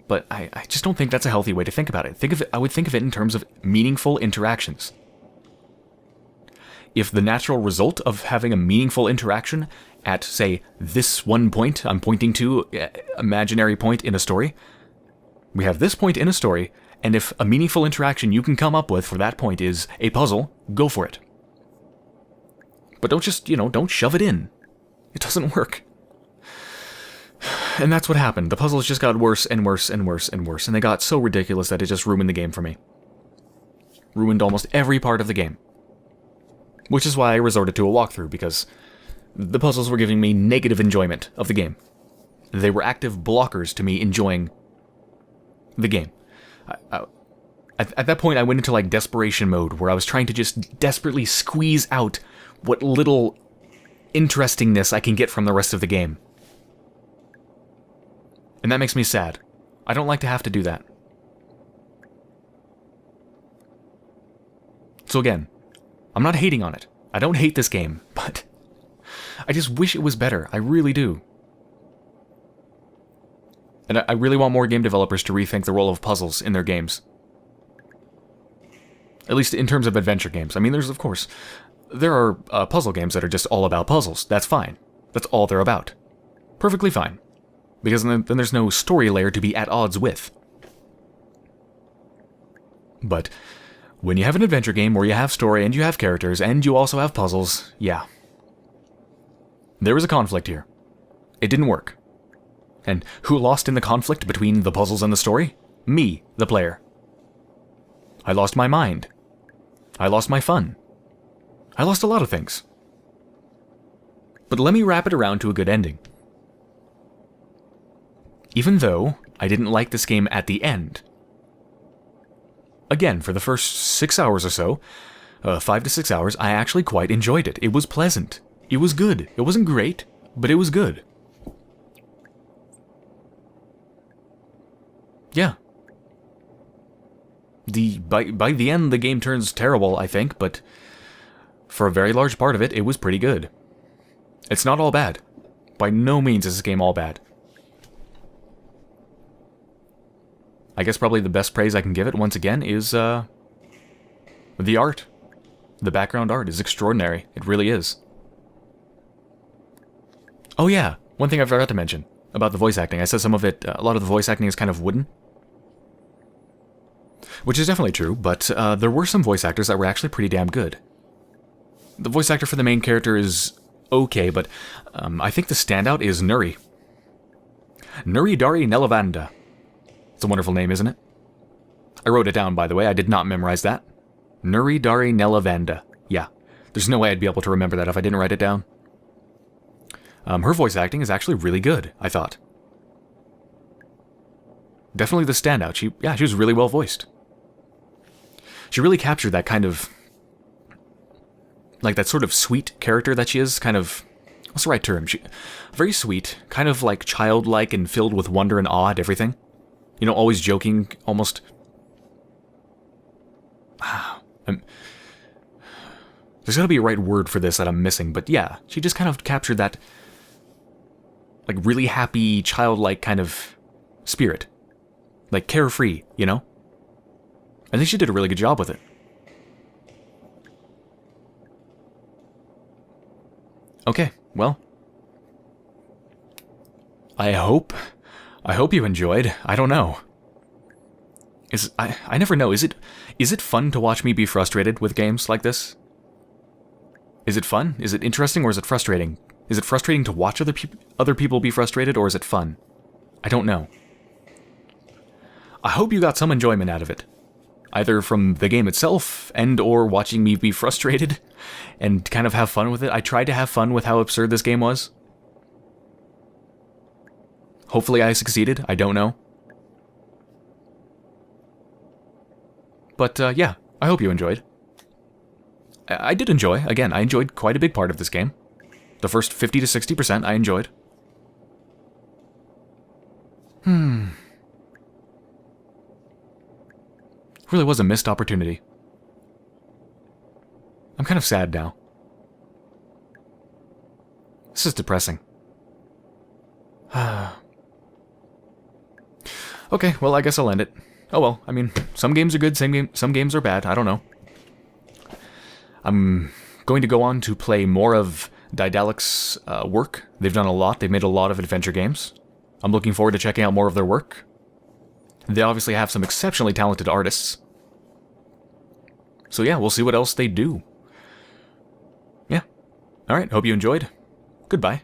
But I just don't think that's a healthy way to think about it. I would think of it in terms of meaningful interactions. If the natural result of having a meaningful interaction at, say, this one point, I'm pointing to, imaginary point in a story, we have this point in a story, and if a meaningful interaction you can come up with for that point is a puzzle, go for it. But don't just, don't shove it in. It doesn't work. And that's what happened. The puzzles just got worse and worse and worse and worse, and they got so ridiculous that it just ruined the game for me. Ruined almost every part of the game. Which is why I resorted to a walkthrough, because the puzzles were giving me negative enjoyment of the game. They were active blockers to me enjoying the game. At that point, I went into desperation mode, where I was trying to just desperately squeeze out what little interestingness I can get from the rest of the game. And that makes me sad. I don't like to have to do that. So again, I'm not hating on it. I don't hate this game, but I just wish it was better. I really do. And I really want more game developers to rethink the role of puzzles in their games. At least in terms of adventure games. I mean, there are puzzle games that are just all about puzzles. That's fine. That's all they're about. Perfectly fine. Because then there's no story layer to be at odds with. But when you have an adventure game where you have story and you have characters and you also have puzzles, yeah. There was a conflict here. It didn't work. And who lost in the conflict between the puzzles and the story? Me, the player. I lost my mind. I lost my fun. I lost a lot of things. But let me wrap it around to a good ending. Even though I didn't like this game at the end. Again, for the first 6 hours or so, 5 to 6 hours, I actually quite enjoyed it. It was pleasant. It was good. It wasn't great, but it was good. Yeah. By the end, the game turns terrible, I think, but for a very large part of it, it was pretty good. It's not all bad. By no means is this game all bad. I guess probably the best praise I can give it, once again, is the art. The background art is extraordinary. It really is. Oh yeah, one thing I forgot to mention about the voice acting. I said a lot of the voice acting is kind of wooden. Which is definitely true, but there were some voice actors that were actually pretty damn good. The voice actor for the main character is okay, but I think the standout is Nuri. Nuri Dari Nelavanda. It's a wonderful name, isn't it? I wrote it down, by the way. I did not memorize that. Nuri Dari Nelavanda. Yeah. There's no way I'd be able to remember that if I didn't write it down. Her voice acting is actually really good, I thought. Definitely the standout. She was really well voiced. She really captured that kind of, like that sort of sweet character that she is, kind of, what's the right term? Very sweet, kind of like childlike and filled with wonder and awe at everything. You know, always joking, almost. There's gotta be a right word for this that I'm missing, but yeah, she just kind of captured that, like, really happy, childlike kind of spirit. Like, carefree, you know? I think she did a really good job with it. Okay, well. I hope you enjoyed. I don't know. I never know. Is it fun to watch me be frustrated with games like this? Is it fun? Is it interesting, or is it frustrating? Is it frustrating to watch other people be frustrated, or is it fun? I don't know. I hope you got some enjoyment out of it. Either from the game itself, and or watching me be frustrated, and kind of have fun with it. I tried to have fun with how absurd this game was. Hopefully I succeeded, I don't know. But yeah, I hope you enjoyed. I did enjoy. Again, I enjoyed quite a big part of this game. The first 50 to 60% I enjoyed. Really was a missed opportunity. I'm kind of sad now. This is depressing. Okay, well, I guess I'll end it. Oh well, I mean, some games are good, some games are bad, I don't know. I'm going to go on to play more of Daedalic's work. They've done a lot, they've made a lot of adventure games. I'm looking forward to checking out more of their work. They obviously have some exceptionally talented artists. So yeah, we'll see what else they do. Yeah. Alright, hope you enjoyed. Goodbye.